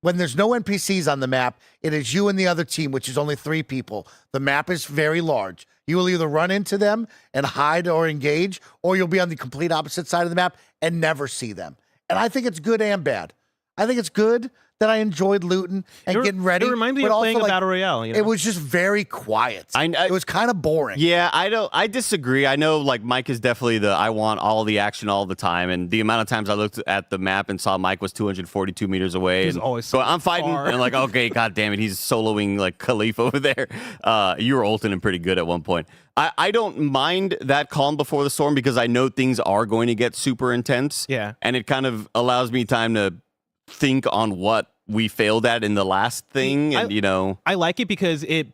when there's no NPCs on the map, it is you and the other team, which is only 3 people. The map is very large. You will either run into them and hide or engage, or you'll be on the complete opposite side of the map and never see them. And I think it's good and bad. I think it's good that I enjoyed looting and getting ready. It reminds me but of also, playing a like, battle royale. You know? It was just very quiet. It was kind of boring. Yeah, I disagree. I know like Mike is definitely I want all the action all the time, and the amount of times I looked at the map and saw Mike was 242 meters away. He's and always so so I'm fighting far. and like, okay, god damn it, he's soloing like Khalif over there. You were ulting him pretty good at one point. I don't mind that calm before the storm, because I know things are going to get super intense. Yeah. And it kind of allows me time to think on what we failed at in the last thing, and I like it because it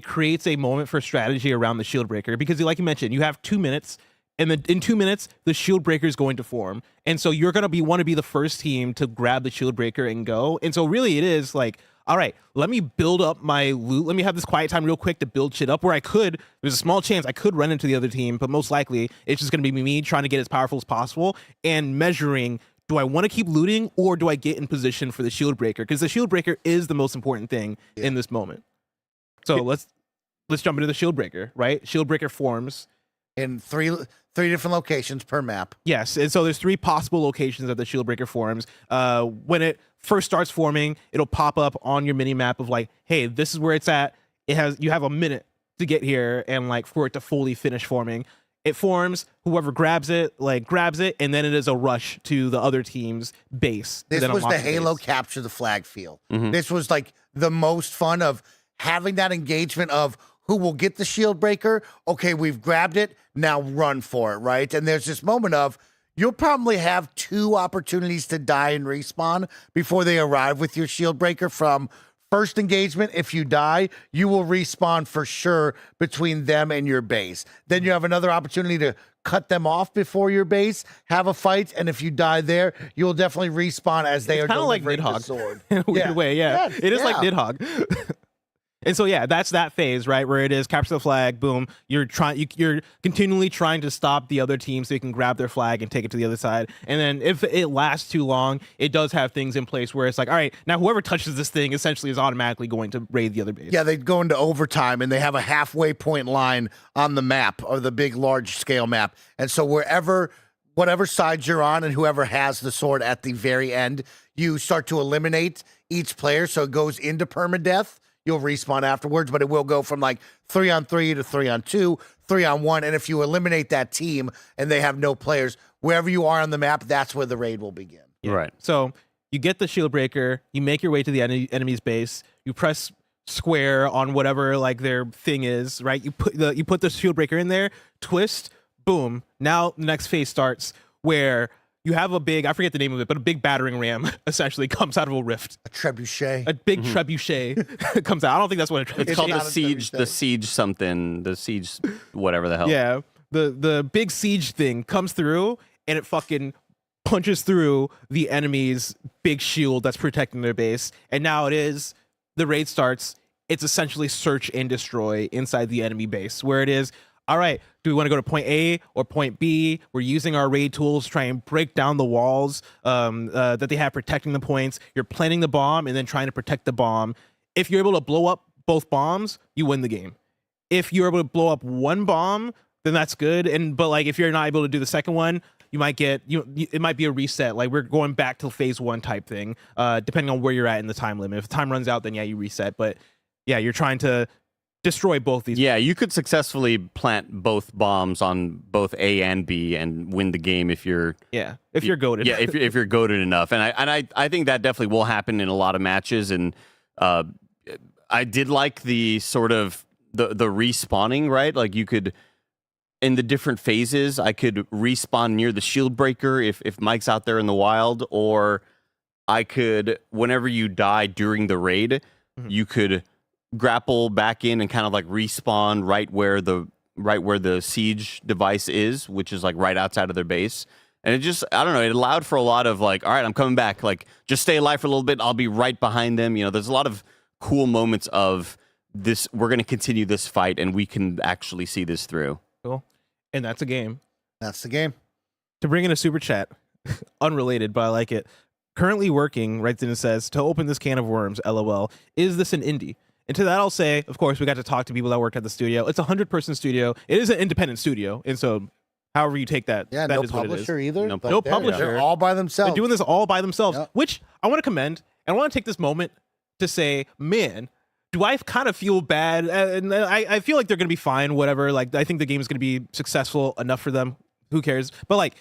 creates a moment for strategy around the Shieldbreaker, because like you mentioned, you have 2 minutes, and then in 2 minutes the Shieldbreaker is going to form, and so you're going to want to be the first team to grab the Shieldbreaker and go. And so really it is like, all right, let me build up my loot. Let me have this quiet time real quick to build shit up, where there's a small chance I could run into the other team, but most likely it's just going to be me trying to get as powerful as possible and measuring, do I want to keep looting, or do I get in position for the Shieldbreaker? Because the Shieldbreaker is the most important thing in this moment. So let's jump into the Shieldbreaker, right? Shieldbreaker forms In three different locations per map. Yes, and so there's 3 possible locations that the Shieldbreaker forms. When it first starts forming, it'll pop up on your mini map of like, hey, this is where it's at. You have a minute to get here and like for it to fully finish forming. It forms, whoever grabs it, and then it is a rush to the other team's base. This was the Halo capture the flag feel. This was like the most fun of having that engagement of who will get the Shieldbreaker. Okay, we've grabbed it, now run for it, right? And there's this moment of, you'll probably have 2 opportunities to die and respawn before they arrive with your Shieldbreaker. From first engagement, if you die, you will respawn for sure between them and your base. Then you have another opportunity to cut them off before your base, have a fight, and if you die there, you'll definitely respawn as they are delivering the sword. In a weird way, yeah. Yes, it is like Nidhogg. And so, yeah, that's that phase, right, where it is capture the flag, boom. You're continually trying to stop the other team so you can grab their flag and take it to the other side. And then if it lasts too long, it does have things in place where it's like, all right, now whoever touches this thing essentially is automatically going to raid the other base. Yeah, they go into overtime, and they have a halfway point line on the map, or the big, large-scale map. And so whatever side you're on and whoever has the sword at the very end, you start to eliminate each player, so it goes into permadeath. You'll respawn afterwards, but it will go from like 3-on-3 to 3-on-2, 3-on-1. And if you eliminate that team and they have no players, wherever you are on the map, that's where the raid will begin. Yeah. Right. So you get the Shieldbreaker, you make your way to the enemy's base, you press square on whatever like their thing is, right? You put the Shieldbreaker in there, twist, boom. Now the next phase starts where you have a big, I forget the name of it, but a big battering ram essentially comes out of a rift. A trebuchet. A big trebuchet comes out. I don't think that's what a trebuchet is. It's called the siege whatever the hell. Yeah. The big siege thing comes through and it fucking punches through the enemy's big shield that's protecting their base. And now the raid starts. It's essentially search and destroy inside the enemy base, where it is, all right, do we want to go to point A or point B? We're using our raid tools to try and break down the walls that they have protecting the points. You're planting the bomb and then trying to protect the bomb. If you're able to blow up both bombs, you win the game. If you're able to blow up one bomb, then that's good. But like if you're not able to do the second one, you might get it might be a reset. Like we're going back to phase 1 type thing, depending on where you're at in the time limit. If time runs out, then yeah, you reset. But yeah, you're trying to destroy both these. Yeah, you could successfully plant both bombs on both A and B and win the game if you're goated. Yeah, if you're goated enough. And I think that definitely will happen in a lot of matches. And I did like the sort of the respawning, right? Like you could, in the different phases, I could respawn near the Shieldbreaker if Mike's out there in the wild, or I could, whenever you die during the raid, you could grapple back in and kind of like respawn right where the siege device is, which is like right outside of their base. And it just, I don't know, it allowed for a lot of like, all right, I'm coming back, like just stay alive for a little bit, I'll be right behind them. You know, there's a lot of cool moments of this, we're going to continue this fight and we can actually see this through. Cool. And that's a game. That's the game. To bring in a super chat, unrelated, but I like it. Currently working, writes in and says, to open this can of worms, LOL, is this an indie? And to that, I'll say, of course, we got to talk to people that work at the studio. It's a 100-person studio. It is an independent studio. And so however you take that, yeah, that no is what it is. publisher either. No publisher. They're all by themselves. They're doing this all by themselves, Yep. which I want to commend. And I want to take this moment to say, man, do I kind of feel bad? And I feel like they're going to be fine, whatever. Like, I think the game is going to be successful enough for them. Who cares? But, like,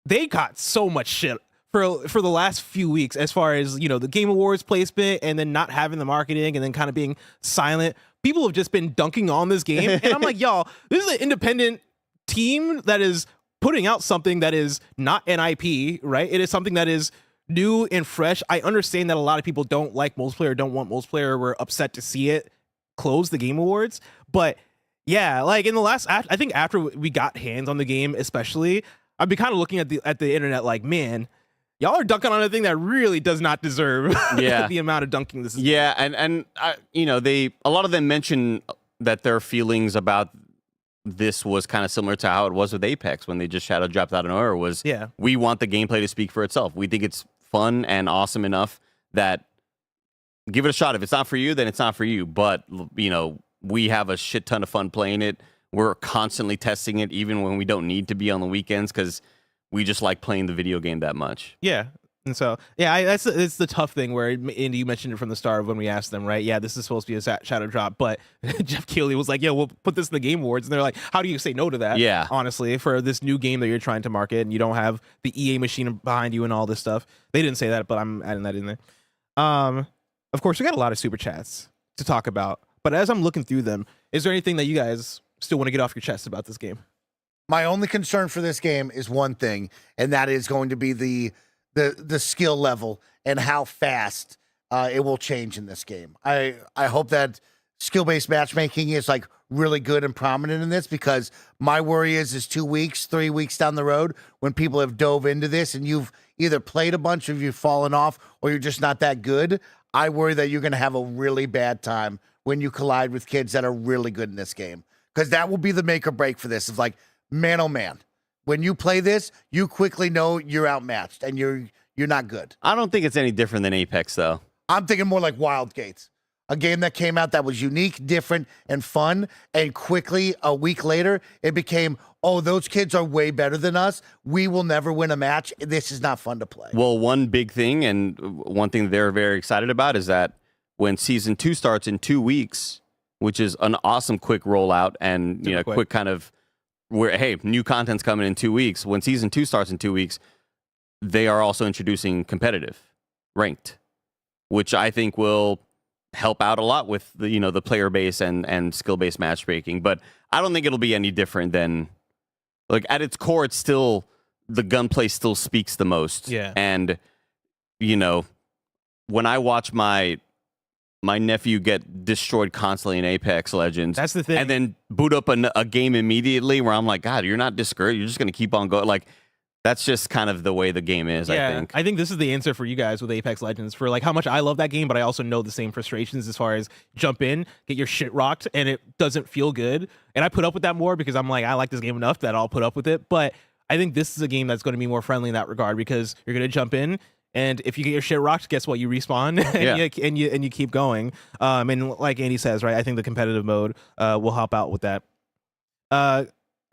they got so much shit for the last few weeks as far as, you know, the Game Awards placement and then not having the marketing and then kind of being silent. People have just been dunking on this game. And I'm like, y'all, this is an independent team that is putting out something that is not an IP, right? It is something that is new and fresh. I understand that a lot of people don't like multiplayer, don't want multiplayer. We're upset to see it close the Game Awards. But yeah, like in the last, I think after we got hands on the game, especially, I've been kind of looking at the internet like, man, y'all are dunking on a thing that really does not deserve the amount of dunking this is. Yeah, and you know, a lot of them mention that their feelings about this was kind of similar to how it was with Apex when they just shadow dropped out of nowhere. Was we want the gameplay to speak for itself. We think it's fun and awesome enough that give it a shot. If it's not for you, then it's not for you. But you know, we have a shit ton of fun playing it. We're constantly testing it, even when we don't need to be on the weekends, because we just like playing the video game that much. Yeah. And so, yeah, it's the tough thing where Andy, you mentioned it from the start of when we asked them, right? Yeah, this is supposed to be a shadow drop, but Jeff Keighley was like, "Yeah, we'll put this in the Game Awards," and they're like, "How do you say no to that?" Yeah, honestly, for this new game that you're trying to market, and you don't have the EA machine behind you and all this stuff. They didn't say that, but I'm adding that in there. Of course, we got a lot of super chats to talk about, but as I'm looking through them, is there anything that you guys still want to get off your chest about this game? My only concern for this game is one thing, and that is going to be the skill level and how fast it will change in this game. I hope that skill-based matchmaking is like really good and prominent in this, because my worry is 2 weeks, 3 weeks down the road, when people have dove into this and you've either played a bunch or you've fallen off or you're just not that good, I worry that you're going to have a really bad time when you collide with kids that are really good in this game, because that will be the make or break for this. It's like, man, oh man, when you play this, you quickly know you're outmatched and you're not good. I don't think it's any different than Apex, though. I'm thinking more like Wild Gates, a game that came out that was unique, different, and fun, and quickly, a week later, it became, oh, those kids are way better than us. We will never win a match. This is not fun to play. Well, one big thing, and one thing they're very excited about, is that when Season 2 starts in 2 weeks, which is an awesome quick rollout, and quick kind of, where, hey, new content's coming in 2 weeks. When Season 2 starts in 2 weeks, they are also introducing competitive, ranked, which I think will help out a lot with the player base and skill-based matchmaking. But I don't think it'll be any different than, like, at its core, it's still, the gunplay still speaks the most. Yeah. And, when I watch my nephew get destroyed constantly in Apex Legends. That's the thing. And then boot up a game immediately where I'm like, God, you're not discouraged. You're just going to keep on going. Like, that's just kind of the way the game is, yeah, I think. this is the answer for you guys with Apex Legends, for like how much I love that game, but I also know the same frustrations as far as jump in, get your shit rocked, and it doesn't feel good. And I put up with that more because I'm like, I like this game enough that I'll put up with it. But I think this is a game that's going to be more friendly in that regard, because you're going to jump in, and if you get your shit rocked, guess what? You respawn and you keep going. And like Andy says, right? I think the competitive mode will help out with that.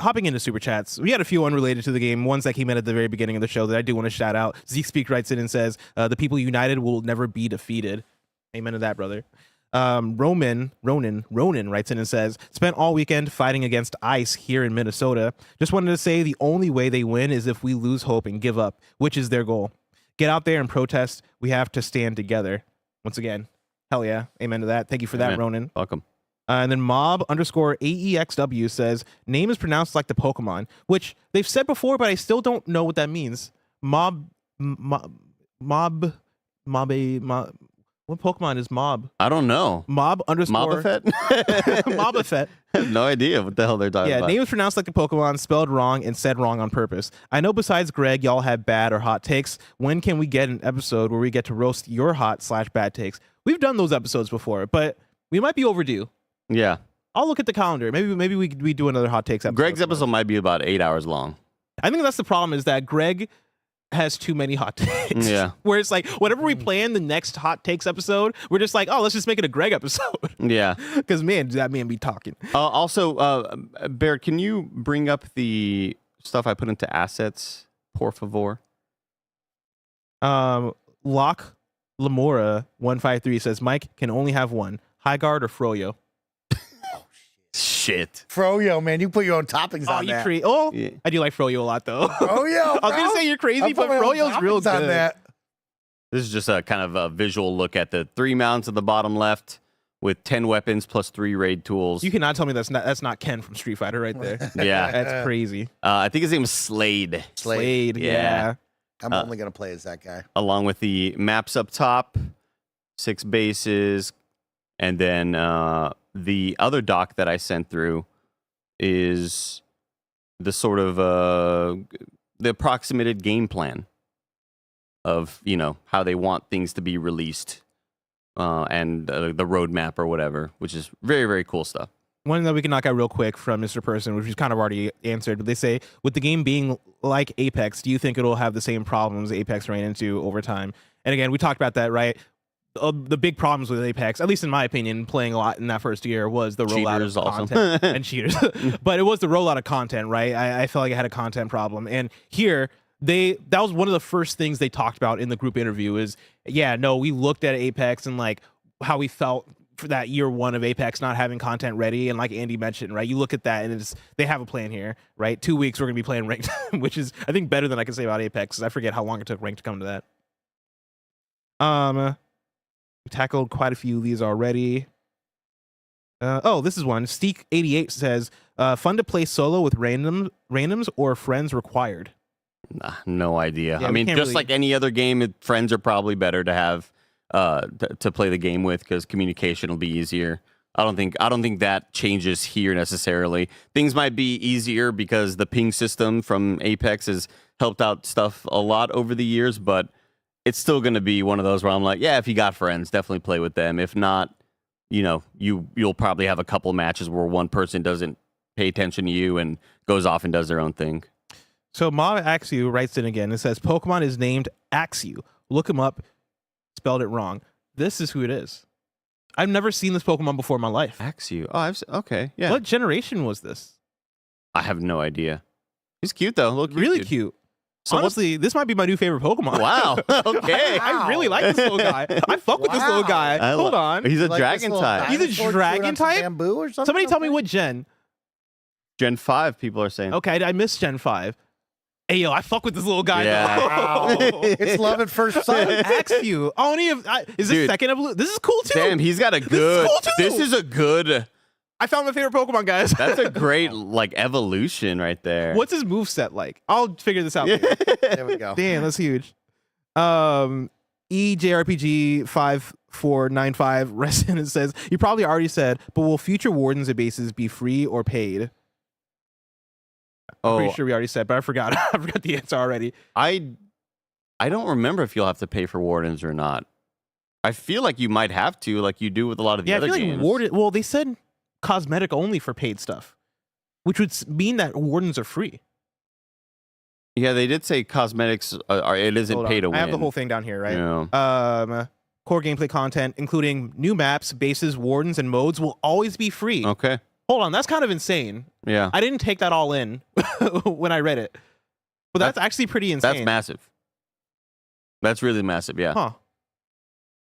Hopping into super chats, we had a few unrelated to the game. Ones that came in at the very beginning of the show that I do want to shout out. Zeke Speak writes in and says, "The people united will never be defeated." Amen to that, brother. Ronan writes in and says, "Spent all weekend fighting against ICE here in Minnesota. Just wanted to say the only way they win is if we lose hope and give up, which is their goal. Get out there and protest. We have to stand together." Once again, hell yeah. Amen to that. Thank you for that, Ronan. Welcome. And then mob_AEXW says, "Name is pronounced like the Pokemon," which they've said before, but I still don't know what that means. Mob. What Pokemon is Mob? I don't know. Mob_Mobafett? Mobafett. I have no idea what the hell they're talking about. Yeah, name is pronounced like the Pokemon, spelled wrong and said wrong on purpose. I know besides Greg, y'all have bad or hot takes. When can we get an episode where we get to roast your hot/bad takes? We've done those episodes before, but we might be overdue. Yeah. I'll look at the calendar. Maybe we do another hot takes episode. Greg's episode might be about 8 hours long. I think that's the problem, is that Greg has too many hot takes. Yeah. Where it's like, whenever we plan the next hot takes episode, we're just like, oh, let's just make it a Greg episode. Yeah. Because, man, that man be talking. Also, Bear, can you bring up the stuff I put into assets, por favor? Locke Lamora 153 says, "Mike can only have one, Highguard or Froyo." Shit. Froyo, man, you put your own toppings on that. Yeah. I do like Froyo a lot, though. Froyo, I was going to say you're crazy, but Froyo's real good. On that. This is just a kind of a visual look at the 3 mounts at the bottom left with 10 weapons plus 3 raid tools. You cannot tell me that's not Ken from Street Fighter right there. Yeah. That's crazy. I think his name is Slade. Slade, yeah. I'm only going to play as that guy. Along with the maps up top, 6 bases, and then the other doc that I sent through is the sort of the approximated game plan of, how they want things to be released and the roadmap or whatever, which is very, very cool stuff. One that we can knock out real quick from Mr. Person, which is kind of already answered, but they say, with the game being like Apex, do you think it'll have the same problems Apex ran into over time? And again, we talked about that, right? The big problems with Apex, at least in my opinion, playing a lot in that first year, was the rollout Cheaters of also. content and cheaters. But it was the rollout of content, right? I felt like I had a content problem. And here, that was one of the first things they talked about in the group interview is, we looked at Apex and like how we felt for that year one of Apex not having content ready. And like Andy mentioned, right, you look at that and they have a plan here, right? 2 weeks we're going to be playing ranked, which is, I think, better than I can say about Apex. I forget how long it took ranked to come to that. We tackled quite a few of these already. This is one. Steak88 says, fun to play solo with randoms or friends required. Nah, no idea. Yeah, I mean, just like any other game, friends are probably better to have to play the game with because communication will be easier. I don't think that changes here necessarily. Things might be easier because the ping system from Apex has helped out stuff a lot over the years, but it's still going to be one of those where I'm like, yeah, if you got friends, definitely play with them. If not, you'll probably have a couple matches where one person doesn't pay attention to you and goes off and does their own thing. So Ma Axew writes in again. It says Pokemon is named Axew. Look him up. Spelled it wrong. This is who it is. I've never seen this Pokemon before in my life. Axew. Oh, okay. Yeah. What generation was this? I have no idea. He's cute though. Look, really cute. So honestly, this might be my new favorite Pokemon. Wow. Okay. I really like this little guy. I fuck with this little guy. Hold on. He's a Like dragon type. He's a dragon type? Bamboo or something? Somebody tell me what gen. Gen 5, people are saying. Okay, I missed Gen 5. Hey, yo, I fuck with this little guy. Yeah. Wow. It's love at first sight. Axew. Is this second evolution? This is cool too. Damn, he's got a good. This is a good. I found my favorite Pokemon, guys. That's a great evolution right there. What's his moveset like? I'll figure this out. There we go. Damn, that's huge. EJRPG 5495 Resident says, you probably already said, but will future wardens and bases be free or paid? I'm pretty sure we already said, but I forgot. I forgot the answer already. I don't remember if you'll have to pay for wardens or not. I feel like you might have to, like you do with a lot of the other games. Well, they said cosmetic only for paid stuff, which would mean that wardens are free. Yeah, they did say cosmetics it isn't pay to win. I have the whole thing down here, right? Yeah. Core gameplay content, including new maps, bases, wardens, and modes, will always be free. Okay. Hold on, that's kind of insane. Yeah. I didn't take that all in when I read it, but that's actually pretty insane. That's massive. That's really massive. Yeah. Huh.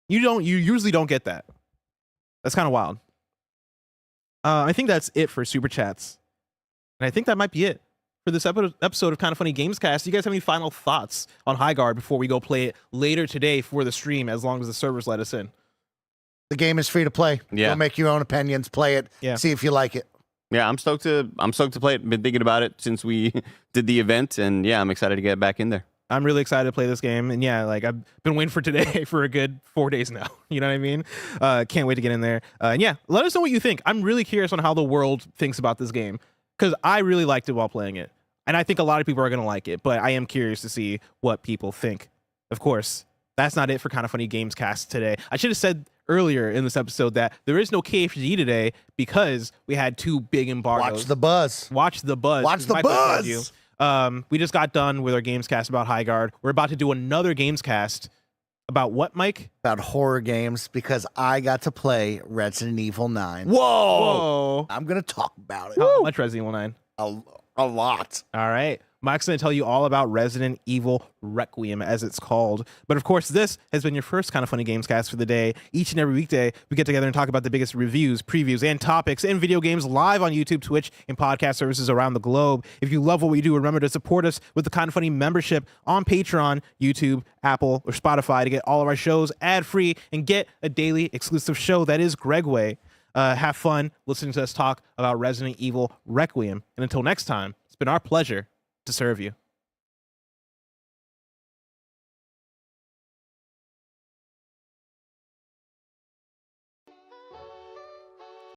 You usually don't get that. That's kind of wild. I think that's it for Super Chats. And I think that might be it for this episode of Kind of Funny Gamescast. You guys have any final thoughts on Highguard before we go play it later today for the stream, as long as the servers let us in? The game is free to play. Yeah. Go make your own opinions, play it, see if you like it. Yeah, I'm stoked to play it. Been thinking about it since we did the event, and yeah, I'm excited to get back in there. I'm really excited to play this game, and yeah, like I've been waiting for today for a good 4 days now. You know what I mean? Can't wait to get in there. And yeah, let us know what you think. I'm really curious on how the world thinks about this game, because I really liked it while playing it, and I think a lot of people are gonna like it. But I am curious to see what people think. Of course, that's not it for Kind of Funny Gamescast today. I should have said earlier in this episode that there is no KFG today because we had 2 big embargoes. Watch the buzz. Watch the buzz. Watch the buzz. We just got done with our Gamescast about Highguard. We're about to do another Gamescast about what, Mike? About horror games, because I got to play Resident Evil 9. Whoa! I'm going to talk about it. How much Resident Evil 9? A lot. All right. Mike's going to tell you all about Resident Evil Requiem, as it's called. But of course, this has been your first Kind of Funny Gamescast for the day. Each and every weekday, we get together and talk about the biggest reviews, previews, and topics in video games live on YouTube, Twitch, and podcast services around the globe. If you love what we do, remember to support us with the Kind of Funny membership on Patreon, YouTube, Apple, or Spotify to get all of our shows ad-free and get a daily exclusive show that is Gregway. Have fun listening to us talk about Resident Evil Requiem. And until next time, it's been our pleasure to serve you.